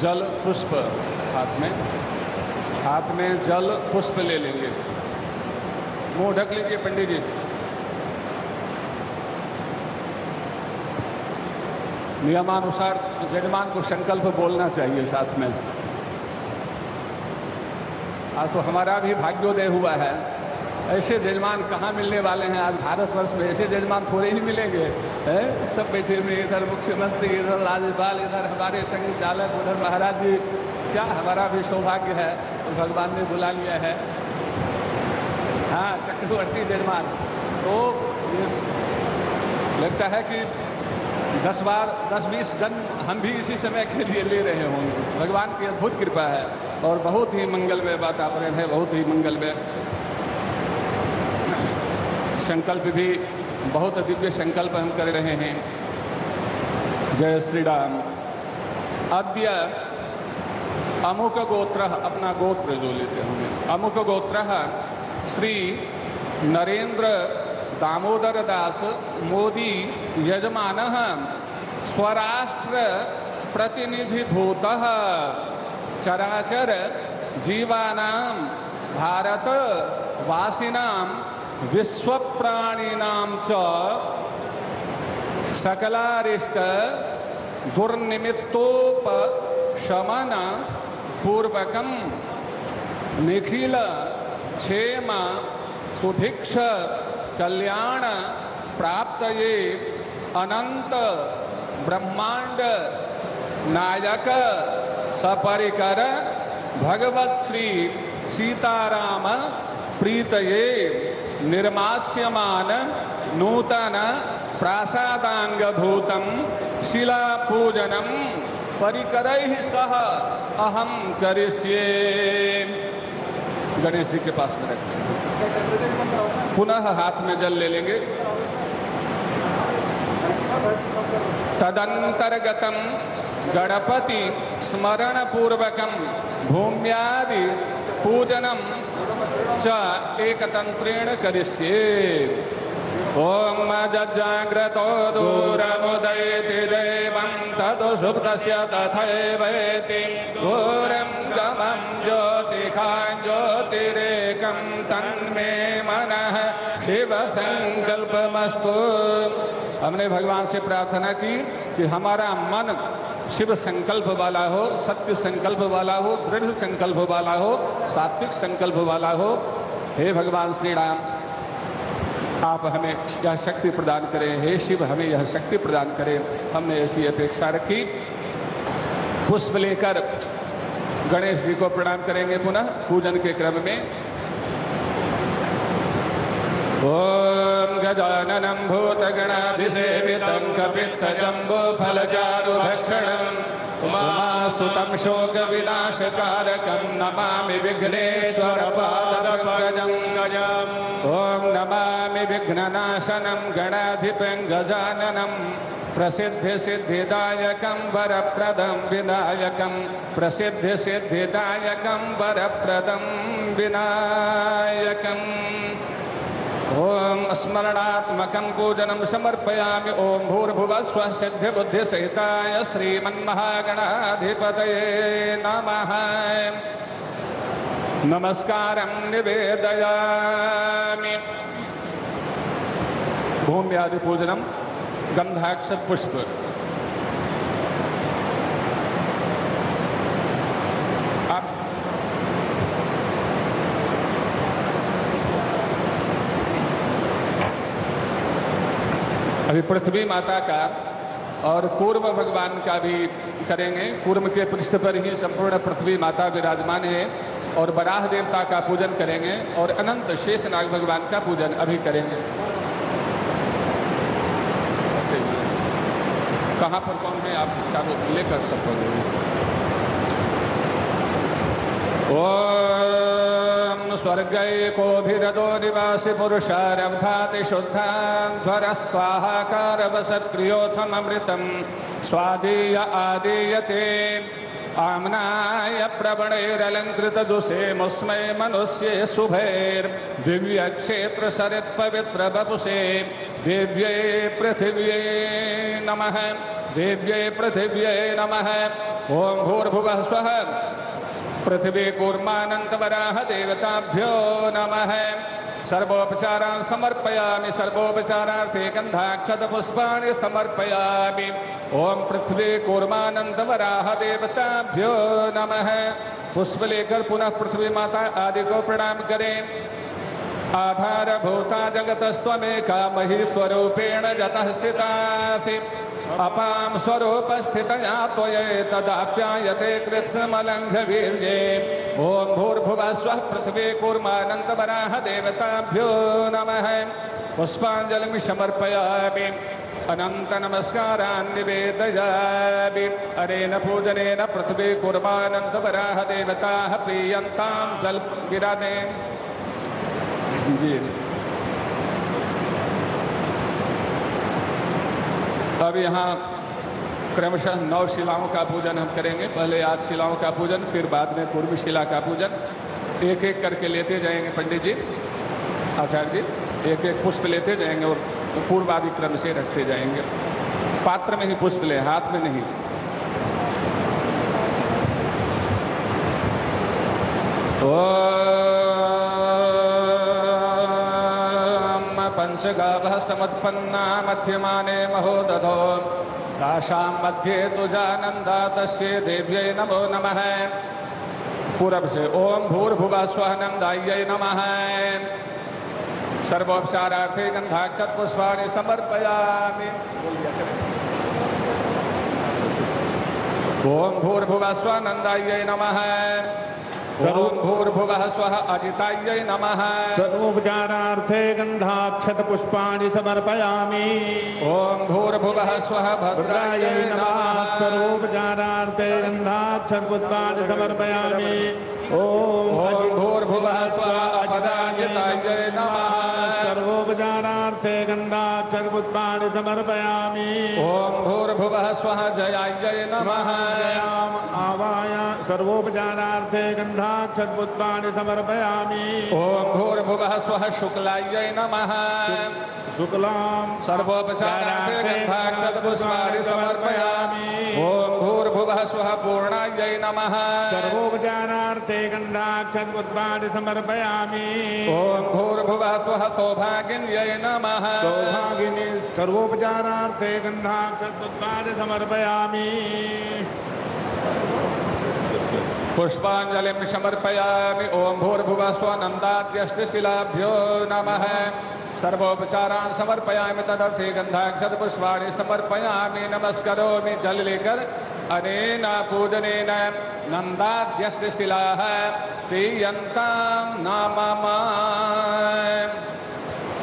जल पुष्प हाथ में जल पुष्प ले लेंगे। मुंह ढक लीजिए पंडित जी। नियमानुसार यजमान को संकल्प बोलना चाहिए साथ में। आज तो हमारा भी भाग्योदय हुआ है। ऐसे यजमान कहाँ मिलने वाले हैं आज भारतवर्ष में? ऐसे यजमान थोड़े ही मिलेंगे हैं। सब बैठे हुए, इधर मुख्यमंत्री, इधर राज्यपाल, इधर हमारे संघ चालक, उधर महाराज जी। क्या हमारा भी सौभाग्य है तो भगवान ने बुला लिया है। हाँ, चक्रवर्ती यजमान। तो ये लगता है कि 10-20 जन्म हम भी इसी समय के लिए ले रहे होंगे। भगवान की अद्भुत कृपा है और बहुत ही मंगलमय वातावरण है, बहुत ही मंगलमय। संकल्प भी बहुत दिव्य संकल्प हम कर रहे हैं। जय श्री राम। अद्य अमुक गोत्र, अपना गोत्र जो लेते होंगे, अमुक गोत्र श्री नरेंद्र दामोदर दास मोदी यजमान स्वराष्ट्र प्रतिनिधिभूत चराचर जीवानां भारत वासिनां विश्व प्राणिनां च सकलारिष्ट दुर्निमित्तोपशमन पूर्वकं निखिल क्षेम सुभिक्ष कल्याण प्राप्तये अनंत ब्रह्मांड नायक सपरिकर भगवत श्री सीताराम प्रीतये निर्मास्यमान नूतन प्रासादांगभूतं शिला पूजनम परिकरैः सह अहम करिष्ये। गणेश जी के पास में रखते हैं। पुनः हाथ में जल ले लेंगे। तदंतर्गतम गणपति स्मरण पूर्वकम भूम्यादि पूजनम च एकतंत्रेण करिष्ये। ओम जजाग्रतो दूरमुदयति देवं तदु सुप्तस्य तथैवेति घोरं गमं ज्योतिखां ज्योतिरेकं तन्मे मनः शिव संकल्पमस्तु। हमने भगवान से प्रार्थना की कि हमारा मन शिव संकल्प वाला हो, सत्य संकल्प वाला हो, दृढ़ संकल्प वाला हो, सात्विक संकल्प वाला हो। हे भगवान श्री राम, आप हमें यह शक्ति प्रदान करें। हे शिव, हमें यह शक्ति प्रदान करें। हमने ऐसी अपेक्षा रखी। पुष्प लेकर गणेश जी को प्रणाम करेंगे पुनः पूजन के क्रम में। ओम गजाननं भूतगणाधिसेवितं कपित्थजम्बूफलचारुभक्षणम् उमासुतं शोकविनाशकारकं नमामि विघ्नेश्वरपादपङ्कजं गजम्। ॐ नमामि विघ्ननाशनं गणाधिपं गजाननं प्रसिद्धिसिद्धिदायकं वरप्रदं विनायकं प्रसिद्धिसिद्धिदायकं वरप्रदं विनायकम्। ओम स्मरणात्मकं पूजनं समर्पयामि। ओम भूर्भुवः स्वः सिद्धिबुद्धिसहिताय श्रीमन्महागणाधिपतये नमः। नमस्कारं निवेदयामि। भूम्यादि पूजनं गंधाक्षत पुष्प। अभी पृथ्वी माता का और कूर्म भगवान का भी करेंगे। कूर्म के पृष्ठ पर ही संपूर्ण पृथ्वी माता विराजमान है और वराह देवता का पूजन करेंगे और अनंत शेष नाग भगवान का पूजन अभी करेंगे। कहाँ पर कौन है आप चारों लेकर सकोगे। ओम स्वर्गैकोभिरदो निवासि पुरुषारब्धाति शुद्धाध्वर स्वाहाकार वसत्क्रियोथमृतं स्वादीय आदीयते आम्नाय प्रवणैरलङ्कृतदुषे मुस्मै मनुष्ये शुभैर्दिव्यक्षेत्र सरित्पवित्र बपुषे दिव्ये पृथिव्ये नमः। दिव्ये पृथिव्ये नमः। ओम भूर्भुवः स्वः पृथ्वी कूर्मानन्तवराह देवताभ्यो नमः। सर्वोपचारान् समर्पयामि। सर्वोपचारार्थे गन्धाक्षतपुष्पाणि समर्पयामि। ओम पृथ्वी कूर्मानन्तवराह देवताभ्यो नमः। पुष्प लेकर पुनः पृथ्वी माता आदि को प्रणाम करें। आधारभूता जगतस्त्वमेका मही स्वरूपेण जतः स्थितासि अपां स्वरूपस्थितया त्वयैतदाप्यायते कृत्स्नमलङ्घवीर्ये। ओम भूर्भुवः स्वः पृथ्वी कूर्मानन्तवराह देवताभ्यो नमः। पुष्पाञ्जलिं समर्पयामि। अनंत नमस्कारान् निवेदयामि। अनेन पूजनेन पृथ्वी कूर्मानन्तवराह देवताः प्रीयन्तां जलगिराने जी। अब यहाँ क्रमशः 9 शिलाओं का पूजन हम करेंगे। पहले 8 शिलाओं का पूजन, फिर बाद में पूर्व शिला का पूजन। एक एक करके लेते जाएंगे पंडित जी, आचार्य जी, एक एक पुष्प लेते जाएंगे और पूर्वादि क्रम से रखते जाएंगे। पात्र में ही पुष्प ले, हाथ में नहीं। पंचगावः समुत्पन्ना मध्यमाने महोदधो तासां मध्ये तुजानन्दा तस्यै देव्यै नमो नमः। पूरब से ओम भूर्भुवः स्वः नन्दायै नमः। सर्वोपचारार्थे गन्धाक्षत पुष्पाणि समर्पयामि। ओम भूर्भुवः स्वः नन्दायै नमः। ओम भूर्भुवः स्वः अजितायै नमः। सर्वोपचारार्थे गन्धाक्षत पुष्पाणि समर्पयामि। ओम भूर्भुवः स्वः भद्रायै नमः। सर्वोपचारार्थे गन्धाक्षत पुष्पाणि समर्पयामि। ओम भूर्भुवः स्वः अजितायै नमः। सर्वोपचारार्थे गन्धाक्षत पुष्पाणि समर्पयामि। ओम भूर्भुवः स्वः जयायै नमः। आवाय सर्वोपचारार्थे गन्धाक्षत पुष्पाणि समर्पयामि। ओम भूर्भुवः स्वः शुक्लायै नमः। शुक्लां सर्वोपचारार्थे गन्धाक्षत पुष्पाणि समर्पयामि। ओम भूर्भुवः स्वः पूर्णायै नमः। सर्वोपचारार्थे गन्धाक्षत पुष्पाणि समर्पयामि। ओम भूर्भुवः स्वः सौभागिन्यै नमः। सौभागिनी सर्वोपचारार्थे गन्धाक्षत पुष्पाणि समर्पयामि। पुष्पाञ्जलिं समर्पयामि। ओम भूर्भुवः स्वः नन्दाद्यष्टशिलाभ्यो नमः। सर्वोपचारान् समर्पयामि। तदर्थे गन्धाक्षत पुष्पाणि समर्पयामि। नमस्करोमि। जल लेकर अनेन पूजनेन नन्दाद्यष्टशिलाः प्रीयन्तां नाम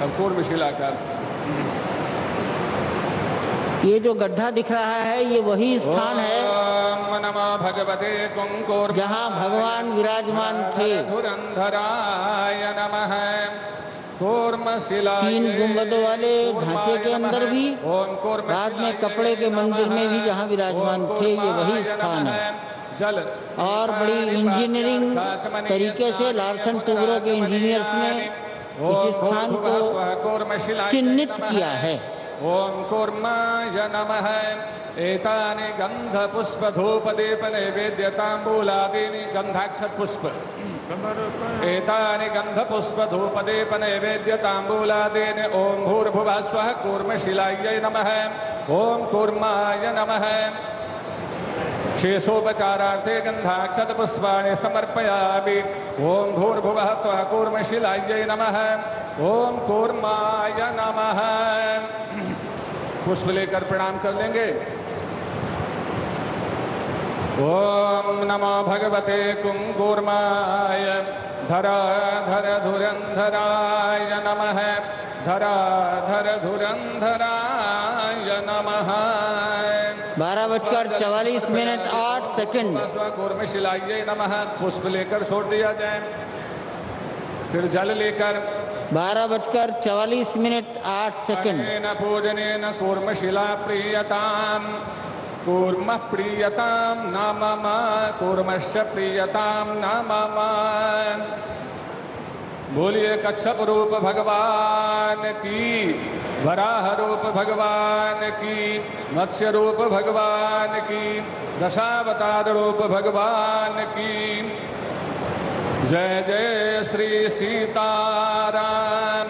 अब कूर्मशिला का ये जो गड्ढा दिख रहा है ये वही स्थान है ओम नमो भगवते कुंकुर जहाँ भगवान विराजमान थे। धुरंधराय नमः कूर्मशिला 3 गुंबदों वाले ढांचे के अंदर भी, बाद में कपड़े के मंदिर में भी जहाँ विराजमान थे, ये वही स्थान है। जल और बड़ी इंजीनियरिंग तरीके से लार्सन टूब्रो के इंजीनियर्स ने इस स्थान को चिन्हित किया है। ओम कूर्माय नमः एतानि गंध पुष्प धूप दीप नैवेद्यतांबूलादीनि गंधाक्षत पुष्प एतानि गंध पुष्प धूप दीप नैवेद्यतांबूलादीनि ओम भूर्भुवः स्वः कूर्मशिलायै नमः ओम कूर्माय नमः शेषोपचारार्थे गंधाक्षत पुष्पाणि समर्पयामि ओम भूर्भुवः स्वः कूर्मशिलायै नमः ओम कूर्माय नमः। पुष्प लेकर प्रणाम कर लेंगे। ओम नमो भगवते कुंकुर्माय धराधर धुरंधराय नमः धराधर धुरंधराय नमः। 12:44 कूर्मशिलायै नमः। पुष्प लेकर छोड़ दिया जाए, फिर जल लेकर 12:44 पूजनेन कूर्मशिला प्रीयतां कूर्म प्रीयतां नाम कूर्मश्च प्रीयतां नाम। बोलिए कच्छप रूप भगवान की, वराह रूप भगवान की, मत्स्य रूप भगवान की, दशावतार रूप भगवान की। जय जय श्री सीताराम।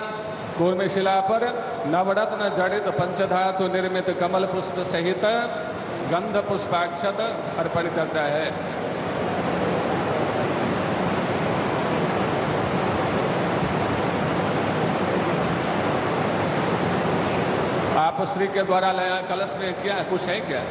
कूर्मशिला पर नवरत्न जड़ित पंचधातु निर्मित कमल पुष्प सहित गंध पुष्पाक्षत अर्पण करता है। आप श्री के द्वारा लाया कलश में क्या कुछ है क्या?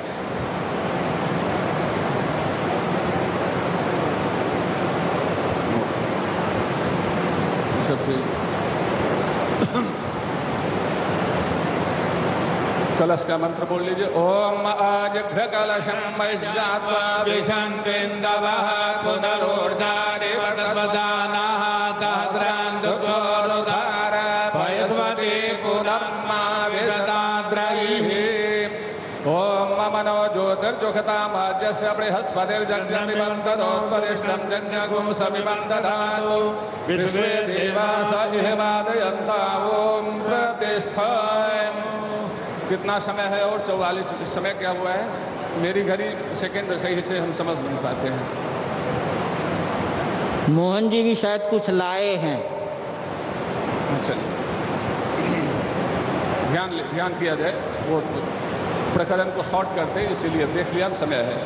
कलश का मंत्र बोल लीजिए। ओम आजघ्र कलशं वैश्यात्वा विशन्तेन्दवः पुनरोर्धारिवटवदानः तद्रान्दुक्षोरुधार भयस्वती पुनर्मा विशताद्रैः। ओम मनो ज्योतिर्जुखतामाज्यस्य बृहस्पतिर्जग्निबन्धनोपरिष्टं जन्यगुं समिमं ददातु विश्वे देवास इहमादयन्ता ओम प्रतिष्ठाय। कितना समय है? और 44। समय क्या हुआ है? मेरी घड़ी सेकंड सही से हम समझ नहीं पाते हैं। मोहन जी भी शायद कुछ लाए हैं। अच्छा, ध्यान किया जाए, वो प्रकरण को शॉर्ट करते हैं, इसीलिए देख लिया समय है।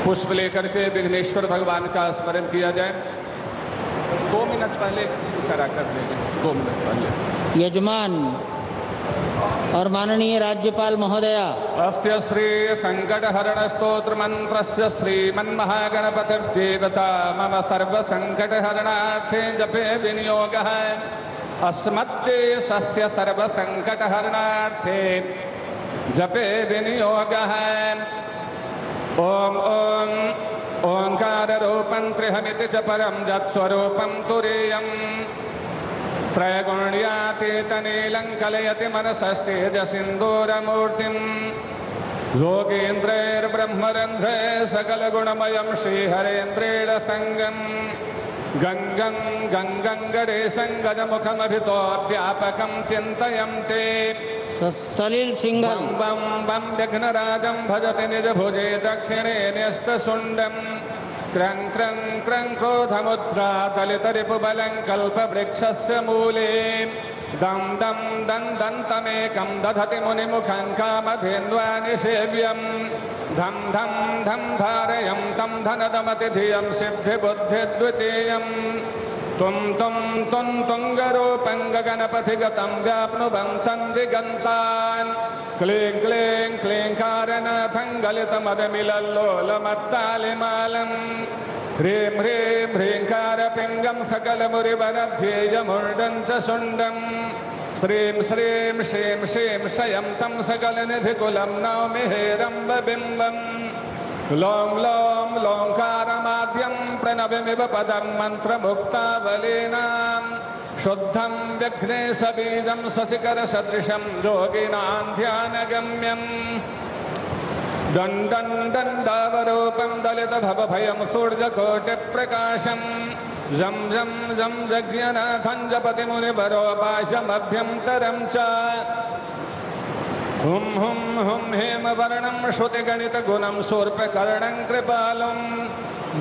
पुष्प लेकर के विघ्नेश्वर भगवान का स्मरण किया जाए। 2 मिनट पहले इशारा कर देंगे, 2 मिनट पहले। यजमान और माननीय राज्यपाल महोदया, अस्य श्री संकटहरण स्तोत्र मंत्रस्य श्रीमन्महागणपतिर्देवता मम सर्व संकटहरणार्थे जपे विनियोगः अस्मद्देशस्य सर्व संकटहरणार्थे जपे विनियोगः। ओम ओम ओंकार रूपं त्रिहमिति च परं यत्स्वरूपं तुरीयम् त्रयगुण्यातीतनीलं कलयति मनसस्तेजसिन्दूरमूर्तिं योगेन्द्रैर्ब्रह्मरन्ध्रैः सकलगुणमयं श्रीहरेन्द्रेण सङ्गं गङ्गं गङ्गं गणेशं गजमुखमभितो व्यापकं चिन्तयं ते सलिल सिंघल बं बं विघ्नराजं भजति निजभुजे दक्षिणे न्यस्तशुण्डं क्रं क्रं क्रं क्रोधमुद्रा दलितरिपुबलं कल्पवृक्षस्य मूले दं दं दन्तमेकं दधति मुनिमुखं कामधेन्वानिसेव्यं धं धं धं धारयं तं धनदमतिधियं सिद्धिबुद्धिद्वितीयं तुं तुं तुं तुङ्गरूपं गगनपथिगतं व्याप्नुवन्तं दिगन्तान् क्लीं क्लीं क्लींकारनाथं गलितमदमिलल्लोलमत्तालिमालं ह्रीं ह्रीं ह्रींकारपिङ्गं सकलमुरिवरध्येयमुण्डं च शुण्डं श्रीं श्रीं श्रीं श्रीं शयं तं सकलनिधिकुलं नौमि हेरम्बबिम्बम् लों लों लोंकारमाद्यं प्रणवमिव पदं मन्त्रमुक्तावलीनां शुद्धं व्यघ्नेशबीजं शशिकरसदृशं योगिनां ध्यानगम्यं दण्डं दण्डावरूपं दलितभवभयं सूर्यकोटिप्रकाशं जं जं जं जज्ञनाथं जपतिमुनिवरोपाशमभ्यन्तरं च हुं हुं हुं हेमवर्णं श्रुतिगणितगुणं शूर्पकर्णं कृपालं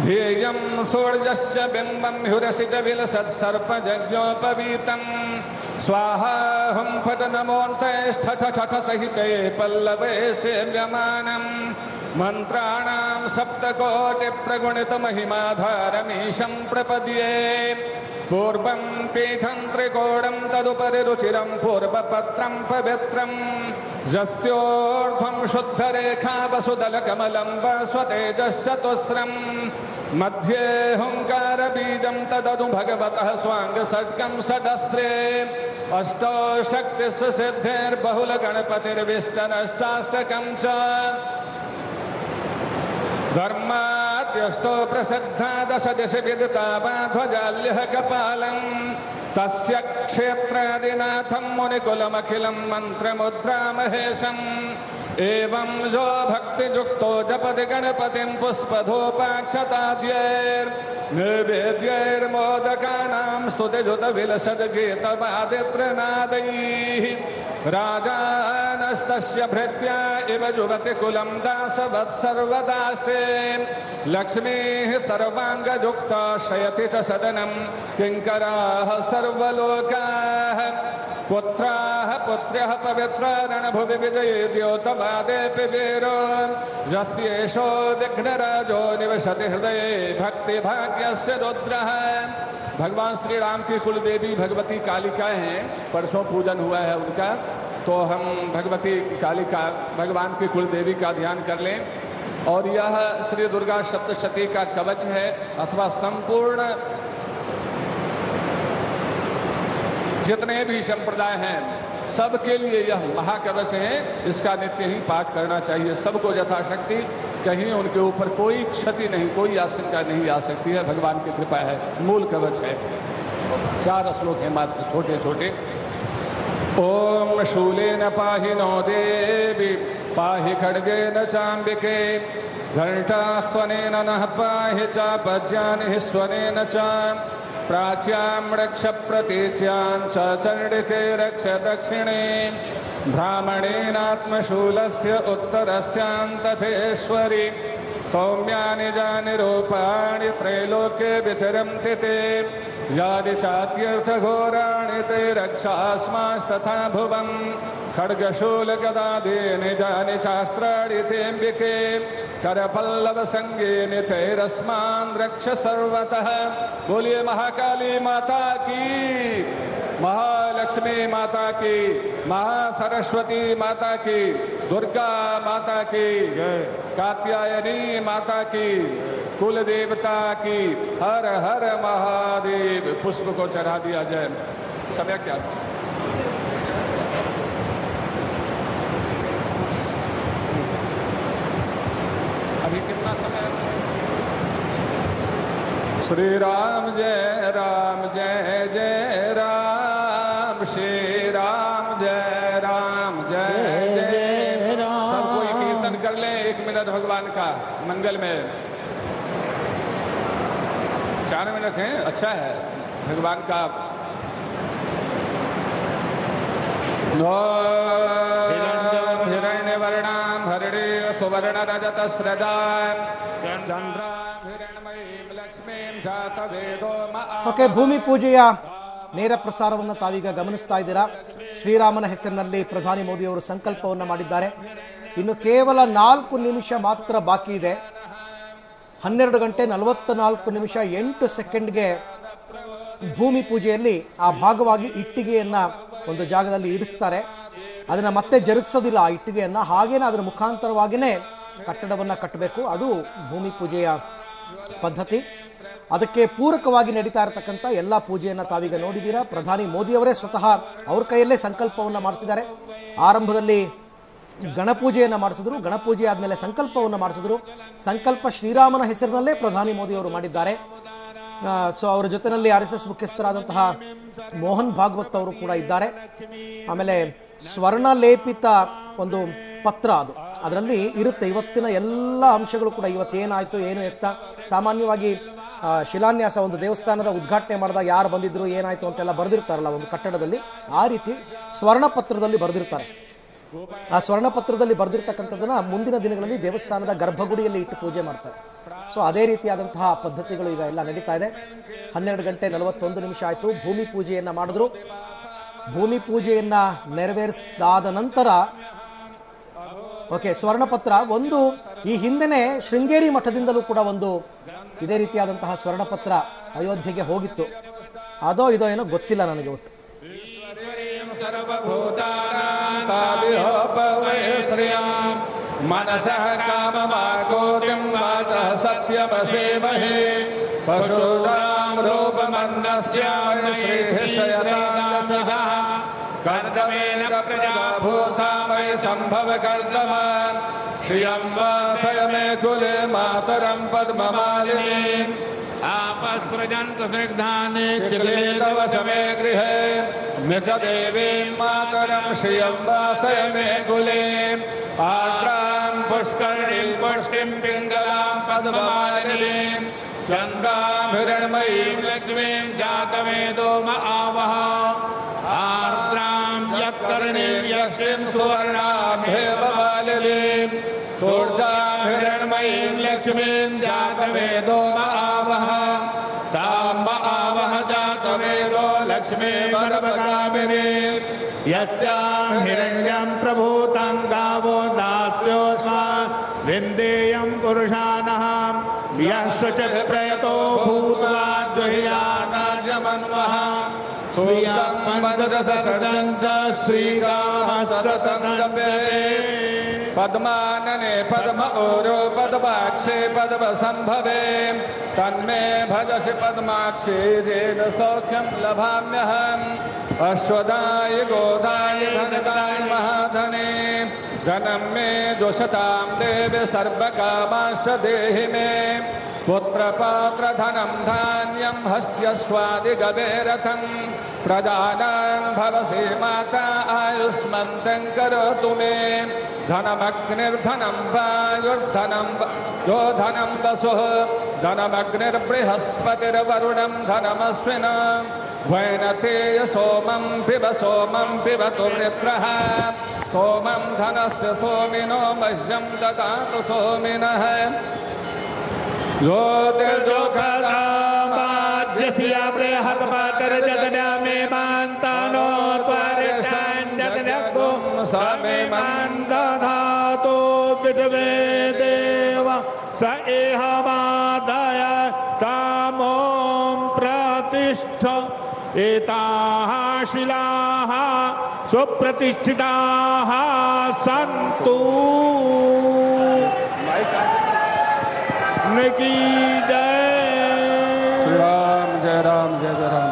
ध्येयं सूर्यस्य बिम्बं ह्युरसितविलसत्सर्पजज्ञोपवीतं स्वाहा हुं फट नमोऽन्तैष्ठठठसहिते पल्लवे सेव्यमानं मन्त्राणां सप्तकोटिप्रगुणितमहिमाधारमीशं प्रपद्ये पूर्वं पीठं त्रिकोणं तदुपरि रुचिरं पूर्वपत्रं पवित्रं यस्योर्ध्वं शुद्धरेखा वसुदलकमलं वस्वतेजश्चतुस्रं मध्ये हुङ्कारबीजं तदनु भगवतः स्वाङ्गषड्गं षडस्रे अष्टौ शक्तिस्य सिद्धिर्बहुलगणपतिर्विष्टरश्चाष्टकं च धर्माद्यष्टो प्रसिद्धा दश दिश विदिता ध्वजाल्यः कपालं तस्य क्षेत्रादिनाथं मुनिकुलमखिलं मन्त्रमुद्रामहेशम् एवं जो भक्तियुक्तो जपति गणपतिं पुष्पधूपाक्षताद्यैर्निवेद्यैर्मोदकानां स्तुतिजुतविलसद्गीतवादित्रनादैः राजानस्तस्य भृत्या इव जुवति कुलं दासवत्सर्वदास्ते लक्ष्मीः सर्वाङ्गयुक्ता शयति च सदनं किङ्कराः सर्वलोकाः पुत्राः पुत्र्यः पवित्रा रणभुवि विजये द्योतवादेऽपि वीरो यस्येषो विघ्नराजो निवसति हृदये भक्तिभाग्यस्य रुद्रः। भगवान श्री राम की कुल देवी भगवती कालिका हैं, परसों पूजन हुआ है उनका, तो हम भगवती कालिका भगवान की कुल देवी का ध्यान कर लें। और यह श्री दुर्गा सप्तशती का कवच है अथवा संपूर्ण जितने भी संप्रदाय हैं सबके लिए यह महाकवच है। इसका नित्य ही पाठ करना चाहिए सबको यथाशक्ति, कहीं उनके ऊपर कोई क्षति नहीं, कोई आशंका नहीं आ सकती है। भगवान की कृपा है, मूल कवच है। 4 श्लोक हैं मात्र छोटे छोटे। ओम शूलेन पाहि नो देवी पाहि खड्गेन चाम्बिके घंटास्वनेन नः पाहि चापज्यानि स्वनेन च प्राच्यां रक्ष प्रतीच्यां च चण्डिके रक्ष दक्षिणे ब्राह्मणेनात्मशूलस्य उत्तरस्यां तथेश्वरि सौम्यानि जानि रूपाणि त्रैलोक्ये विचरन्ति ते यानि चात्यर्थघोराणि ते रक्षास्मास्तथा भुवं खड्गशूलगदादीनि जानि चास्त्राणि तेऽम्बिके करपल्लवसङ्गीनि तैरस्मान् रक्ष सर्वतः। बोलिए महाकाली माता की, महालक्ष्मी माता की, महासरस्वती माता की, दुर्गा माता की, कात्यायनी माता की, कुल देवता की। हर हर महादेव। पुष्प को चढ़ा दिया जाए। समय क्या अभी कितना समय? श्री राम जय जय राम, श्री राम जय जय राम। सब कोई कीर्तन कर ले 1 मिनट भगवान का मंगल में। 4 मिनट हैं, अच्छा है भगवान का। हिरण्यवर्णां हरिणे सुवर्ण रजत स्रजां चंद्रां हिरण्मयीं लक्ष्मीं जातवेदो ಓಕೆ, ಭೂಮಿ ಪೂಜೆಯ ನೇರ ಪ್ರಸಾರವನ್ನು ತಾವೀಗ ಗಮನಿಸ್ತಾ ಇದ್ದೀರಾ. ಶ್ರೀರಾಮನ ಹೆಸರಿನಲ್ಲಿ ಪ್ರಧಾನಿ ಮೋದಿ ಅವರು ಸಂಕಲ್ಪವನ್ನು ಮಾಡಿದ್ದಾರೆ. ಇನ್ನು ಕೇವಲ 4 ನಿಮಿಷ ಮಾತ್ರ ಬಾಕಿ ಇದೆ. 12 ಗಂಟೆ 44 ನಿಮಿಷ 8 ಸೆಕೆಂಡ್ಗೆ ಭೂಮಿ ಪೂಜೆಯಲ್ಲಿ ಆ ಭಾಗವಾಗಿ ಇಟ್ಟಿಗೆಯನ್ನ ಒಂದು ಜಾಗದಲ್ಲಿ ಇಡಿಸ್ತಾರೆ. ಅದನ್ನು ಮತ್ತೆ ಜರುಗಿಸೋದಿಲ್ಲ ಆ ಇಟ್ಟಿಗೆಯನ್ನು, ಹಾಗೇನೆ ಅದರ ಮುಖಾಂತರವಾಗಿಯೇ ಕಟ್ಟಡವನ್ನು ಕಟ್ಟಬೇಕು. ಅದು ಭೂಮಿ ಪೂಜೆಯ ಪದ್ಧತಿ. ಅದಕ್ಕೆ ಪೂರಕವಾಗಿ ನಡೀತಾ ಇರತಕ್ಕಂಥ ಎಲ್ಲ ಪೂಜೆಯನ್ನು ತಾವೀಗ ನೋಡಿದ್ದೀರಾ. ಪ್ರಧಾನಿ ಮೋದಿಯವರೇ ಸ್ವತಃ ಅವ್ರ ಕೈಯಲ್ಲೇ ಸಂಕಲ್ಪವನ್ನು ಮಾಡಿಸಿದ್ದಾರೆ. ಆರಂಭದಲ್ಲಿ ಗಣಪೂಜೆಯನ್ನು ಮಾಡಿಸಿದ್ರು, ಗಣಪೂಜೆ ಆದಮೇಲೆ ಸಂಕಲ್ಪವನ್ನು ಮಾಡಿಸಿದ್ರು. ಸಂಕಲ್ಪ ಶ್ರೀರಾಮನ ಹೆಸರಿನಲ್ಲೇ ಪ್ರಧಾನಿ ಮೋದಿಯವರು ಮಾಡಿದ್ದಾರೆ. ಸೊ ಅವರ ಜೊತೆಯಲ್ಲಿ RSS ಮುಖ್ಯಸ್ಥರಾದಂತಹ ಮೋಹನ್ ಭಾಗವತ್ ಅವರು ಕೂಡ ಇದ್ದಾರೆ. ಆಮೇಲೆ ಸ್ವರ್ಣ ಲೇಪಿತ ಒಂದು ಪತ್ರ, ಅದರಲ್ಲಿ ಇರುತ್ತೆ ಇವತ್ತಿನ ಎಲ್ಲ ಅಂಶಗಳು ಕೂಡ. ಇವತ್ತೇನಾಯಿತು ಏನು ಎತ್ತ, ಸಾಮಾನ್ಯವಾಗಿ ಶಿಲಾನ್ಯಾಸ ಒಂದು ದೇವಸ್ಥಾನದ ಉದ್ಘಾಟನೆ ಮಾಡಿದಾಗ ಯಾರು ಬಂದಿದ್ರು ಏನಾಯಿತು ಅಂತೆಲ್ಲ ಬರೆದಿರ್ತಾರಲ್ಲ ಒಂದು ಕಟ್ಟಡದಲ್ಲಿ, ಆ ರೀತಿ ಸ್ವರ್ಣಪತ್ರದಲ್ಲಿ ಬರೆದಿರ್ತಾರೆ. ಆ ಸ್ವರ್ಣಪತ್ರದಲ್ಲಿ ಬರೆದಿರ್ತಕ್ಕಂಥದ್ದನ್ನು ಮುಂದಿನ ದಿನಗಳಲ್ಲಿ ದೇವಸ್ಥಾನದ ಗರ್ಭಗುಡಿಯಲ್ಲಿ ಇಟ್ಟು ಪೂಜೆ ಮಾಡ್ತಾರೆ. ಸೊ ಅದೇ ರೀತಿಯಾದಂತಹ ಪದ್ಧತಿಗಳು ಈಗ ಎಲ್ಲ ನಡೀತಾ ಇದೆ. 12:41 ಆಯಿತು. ಭೂಮಿ ಪೂಜೆಯನ್ನು ಮಾಡಿದ್ರು. ಭೂಮಿ ಪೂಜೆಯನ್ನು ನೆರವೇರಿಸಿದಾದ ನಂತರ ಸ್ವರ್ಣಪತ್ರ ಒಂದು ಈ ಹಿಂದೆನೇ ಶೃಂಗೇರಿ ಮಠದಿಂದಲೂ ಕೂಡ ಒಂದು ಇದೇ ರೀತಿಯಾದಂತಹ ಸ್ವರ್ಣಪತ್ರ ಅಯೋಧ್ಯೆಗೆ ಹೋಗಿತ್ತು. ಅದೋ ಇದೋ ಏನೋ ಗೊತ್ತಿಲ್ಲ ನನಗೆ ಒಟ್ಟು. मनसः काममार्गोऽतिं वाचः सत्यमसेमहे पशूनां रूपमन्नस्यामि श्रीहृषयतादशः कर्दमेन प्रजा भूता मयि सम्भव कर्दमान् श्रियं वासय मे कुले मातरं पद्ममालिनी आपस्पृजन्तु स्निग्धानि चिले तव समे गृहे निच देवीं मातरं श्रियं वासय मे कुले आर्द्रां पुष्करणीं पुष्टिं पिङ्गलां पद्ममालिनीं चन्द्रां हिरण्मयीं लक्ष्मीं जातवेदो म आवह आर्द्रां यत्कर्णीं यक्ष्मीं सुवर्णाभेवमालिनीं सूर्यां हिरण्मयीं लक्ष्मीं जातवेदो म आवह तां म आवह जातवेदो लक्ष्मी वरवगामिनीं यस्यां हिरण्यं प्रभूतं गावो दास्योऽस्मान् विन्देयं पुरुषानः यः शुचिः प्रयतो भूत्वा द्वह्याकाशमन्वः सूर्यं मन्दरसर्जं च श्रीरामः सततं जपेत् पद्मानने पद्म ऊरो पद्माक्षे पद्मसम्भवे तन्मे भजसि पद्माक्षे येन सौख्यं लभाम्यहम् अश्वदाय गोदाय धनदाय महाधने धनं मे जोषतां देवी सर्वकामांश्च देहि मे पुत्रपात्रधनं धान्यं हस्त्यस्वादिगवेरथं प्रजानां भवसि माता आयुष्मन्तं करोतु मे धनमग्निर्धनं वायुर्धनं यो धनं वसुः धनमग्निर्बृहस्पतिर्वरुणं धनमस्विन् वैनतेय सोमं पिबतु वृत्रः सोमं धनस्य सोमिनो मह्यं ददातु सोमिनः ज्योतिर्जोखरामाज्यस्या बृहस्पतिर्जगन्या मे मान्तानो त्वरिष्ठाञ्जगन्यगो स मे दधातु विश्वे देव स एहमादाय तामों प्रतिष्ठ एताः शिलाः सुप्रतिष्ठिताः सन्तु की जय श्री राम जय राम जय जय राम।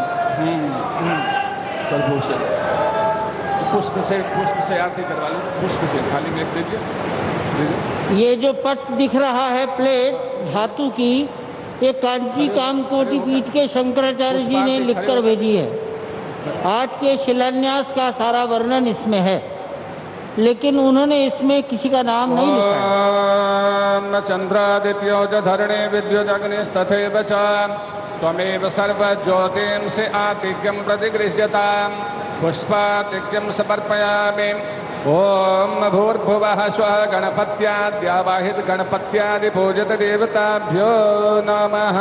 प्रभु से पुष्प से आरती करवा लो, पुष्प से थाली में दीजिए। ये जो पट दिख रहा है प्लेट धातु की, ये कांची कामकोटि पीठ के शंकराचार्य जी ने लिखकर भेजी है। आज के शिलान्यास का सारा वर्णन इसमें है, लेकिन उन्होंने इसमें किसी का नाम नहीं लिखा। चंद्रादित्यो च धरणे विद्युदग्निस्तथैव च त्वमेव सर्वज्योतिंसि आतिक्यं प्रतिगृह्यतां पुष्पातिक्यं समर्पयामि। ओम भूर्भुवः स्वः गणपत्याद्यावाहित गणपत्यादि पूजित देवताभ्यो नमः।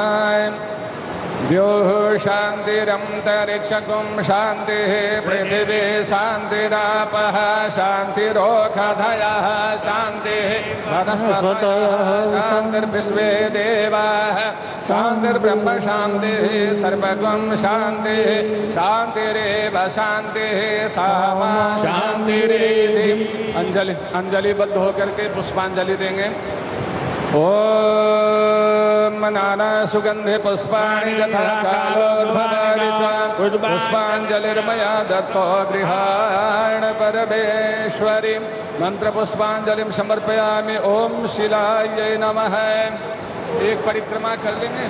द्योः शान्तिरन्तरिक्षगुं शान्तिः पृथिवी शान्तिरापः शान्तिरोषधयः शान्तिः वनस्पतयः शान्तिर्विश्वे देवाः शान्तिर्ब्रह्म शान्तिः सर्वगुं शान्तिः शान्तिरेव शान्तिः सामा शान्तिरेति। अंजलिबद्ध होकर के पुष्पांजलि देंगे। ओम नाना सुगंधे पुष्पाणि यथा कालोद्भवानि च पुष्पांजलिर्मया दत्तो गृहाण परमेश्वरी। मंत्र पुष्पांजलिं समर्पयामि। ओम शिलायै नमः। एक परिक्रमा कर लेंगे।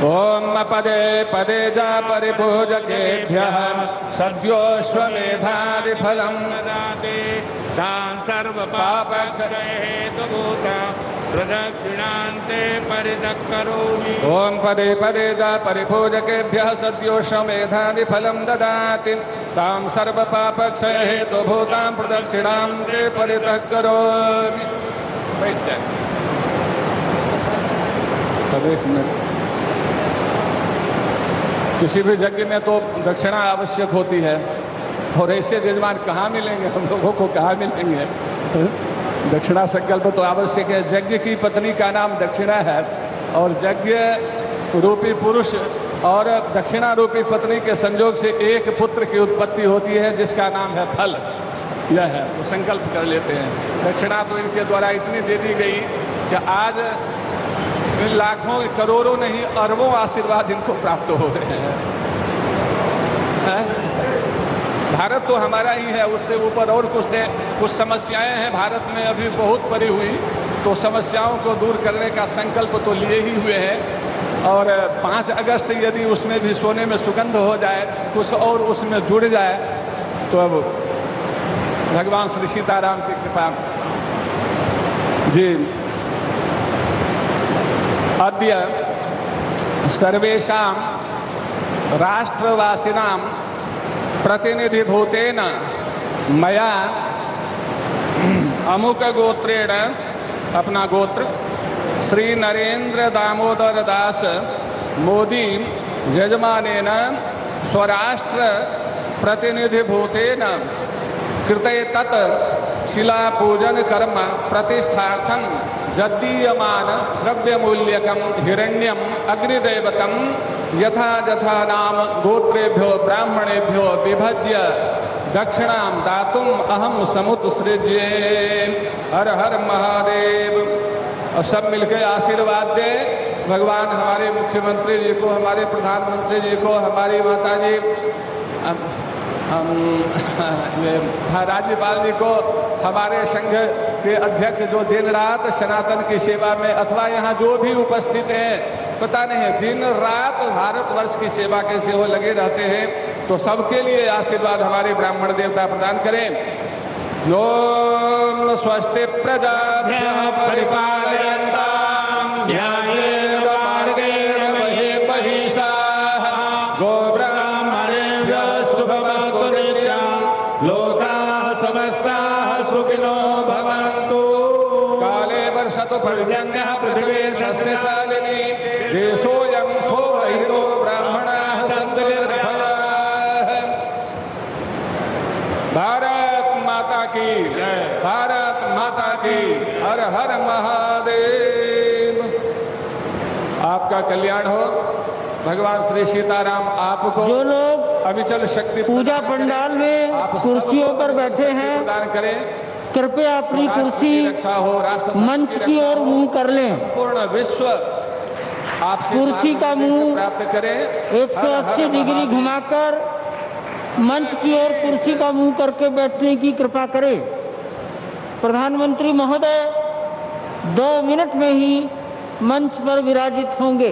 ओम पदे पदे जा परिपूजकेभ्यः सद्योश्वमेधादिफलं दान सर्व पापक्षयहेतुभूता प्रदक्षिणान्ते परिदक्करोमि। ओम पदे पदे जा परिपूजकेभ्यः सद्योश्वमेधादिफलं ददाति तां सर्व पापक्षयहेतुभूतां प्रदक्षिणान्ते परिदक्करोमि। बैठ जाए। किसी भी यज्ञ में तो दक्षिणा आवश्यक होती है और ऐसे यजमान कहाँ मिलेंगे, हम लोगों को कहाँ मिलेंगे। दक्षिणा संकल्प तो आवश्यक है। यज्ञ की पत्नी का नाम दक्षिणा है और यज्ञ रूपी पुरुष और दक्षिणा रूपी पत्नी के संयोग से एक पुत्र की उत्पत्ति होती है जिसका नाम है फल। यह है वो संकल्प कर लेते हैं। दक्षिणा तो इनके द्वारा इतनी दे दी गई कि आज लाखों करोड़ों नहीं अरबों आशीर्वाद इनको प्राप्त हो रहे हैं। भारत तो हमारा ही है, उससे ऊपर और कुछ समस्याएं हैं भारत में अभी बहुत पड़ी हुई, तो समस्याओं को दूर करने का संकल्प तो लिए ही हुए हैं। और 5 अगस्त यदि उसमें भी सोने में सुगंध हो जाए, कुछ और उसमें जुड़ जाए, तो अब भगवान श्री सीताराम की कृपा। जी अद्य सर्वेषां राष्ट्रवासिनां प्रतिनिधिभूतेन मया अमुक गोत्रेण अपना गोत्र श्री नरेंद्र दामोदर दास मोदी यजमानेन स्वराष्ट्र प्रतिनिधिभूतेन कृते तत् शिलापूजन कर्म प्रतिष्ठार्थं जद्दीयमान द्रव्यमूल्यकं हिरण्यम अग्निदेवतं यथा यथा नाम गोत्रेभ्यो ब्राह्मणेभ्यो विभज्य दक्षिणां दातुम् अहम समुत्सृज्ये। हर हर महादेव। और सब मिलकर आशीर्वाद दे। भगवान हमारे मुख्यमंत्री जी को, हमारे प्रधानमंत्री जी को, हमारी माता जी राज्यपाल जी को, हमारे संघ के अध्यक्ष जो दिन रात सनातन की सेवा में अथवा यहाँ जो भी उपस्थित हैं, पता नहीं दिन रात भारतवर्ष की सेवा के सेवा लगे रहते हैं, तो सबके लिए आशीर्वाद हमारे ब्राह्मण देवता प्रदान करें। ओम स्वस्ति प्रजाभ्यः परिपालयन्तां न्यायेन मार्गेण महीं महिषाः गोब्राह्मणेभ्यः शुभमस्तु नित्यं लोकाः समस्ताः सुखिनो भवन्तु। काले वर्षतु पर्जन्यः पृथिवी सस्यशालिनी देशोऽयं शोभहितो ब्राह्मणाः सन्तु निर्भयाः। भारत माता की जय। भारत माता की। हर हर महादेव। आपका कल्याण हो। भगवान श्री सीताराम आपको जो लोग अविचल शक्ति पूजा पंडाल में कुर्सियों पर बैठे हैं, प्रदान करें। कृपया अपनी कुर्सी रक्षा हो। राष्ट्र मंच की ओर मुंह कर लें। पूर्ण विश्व आपसे कुर्सी का मुंह प्राप्त करें। 180 डिग्री घुमाकर मंच की ओर कुर्सी का मुंह करके बैठने की कृपा करें। प्रधानमंत्री महोदय 2 मिनट में ही मंच पर विराजित होंगे।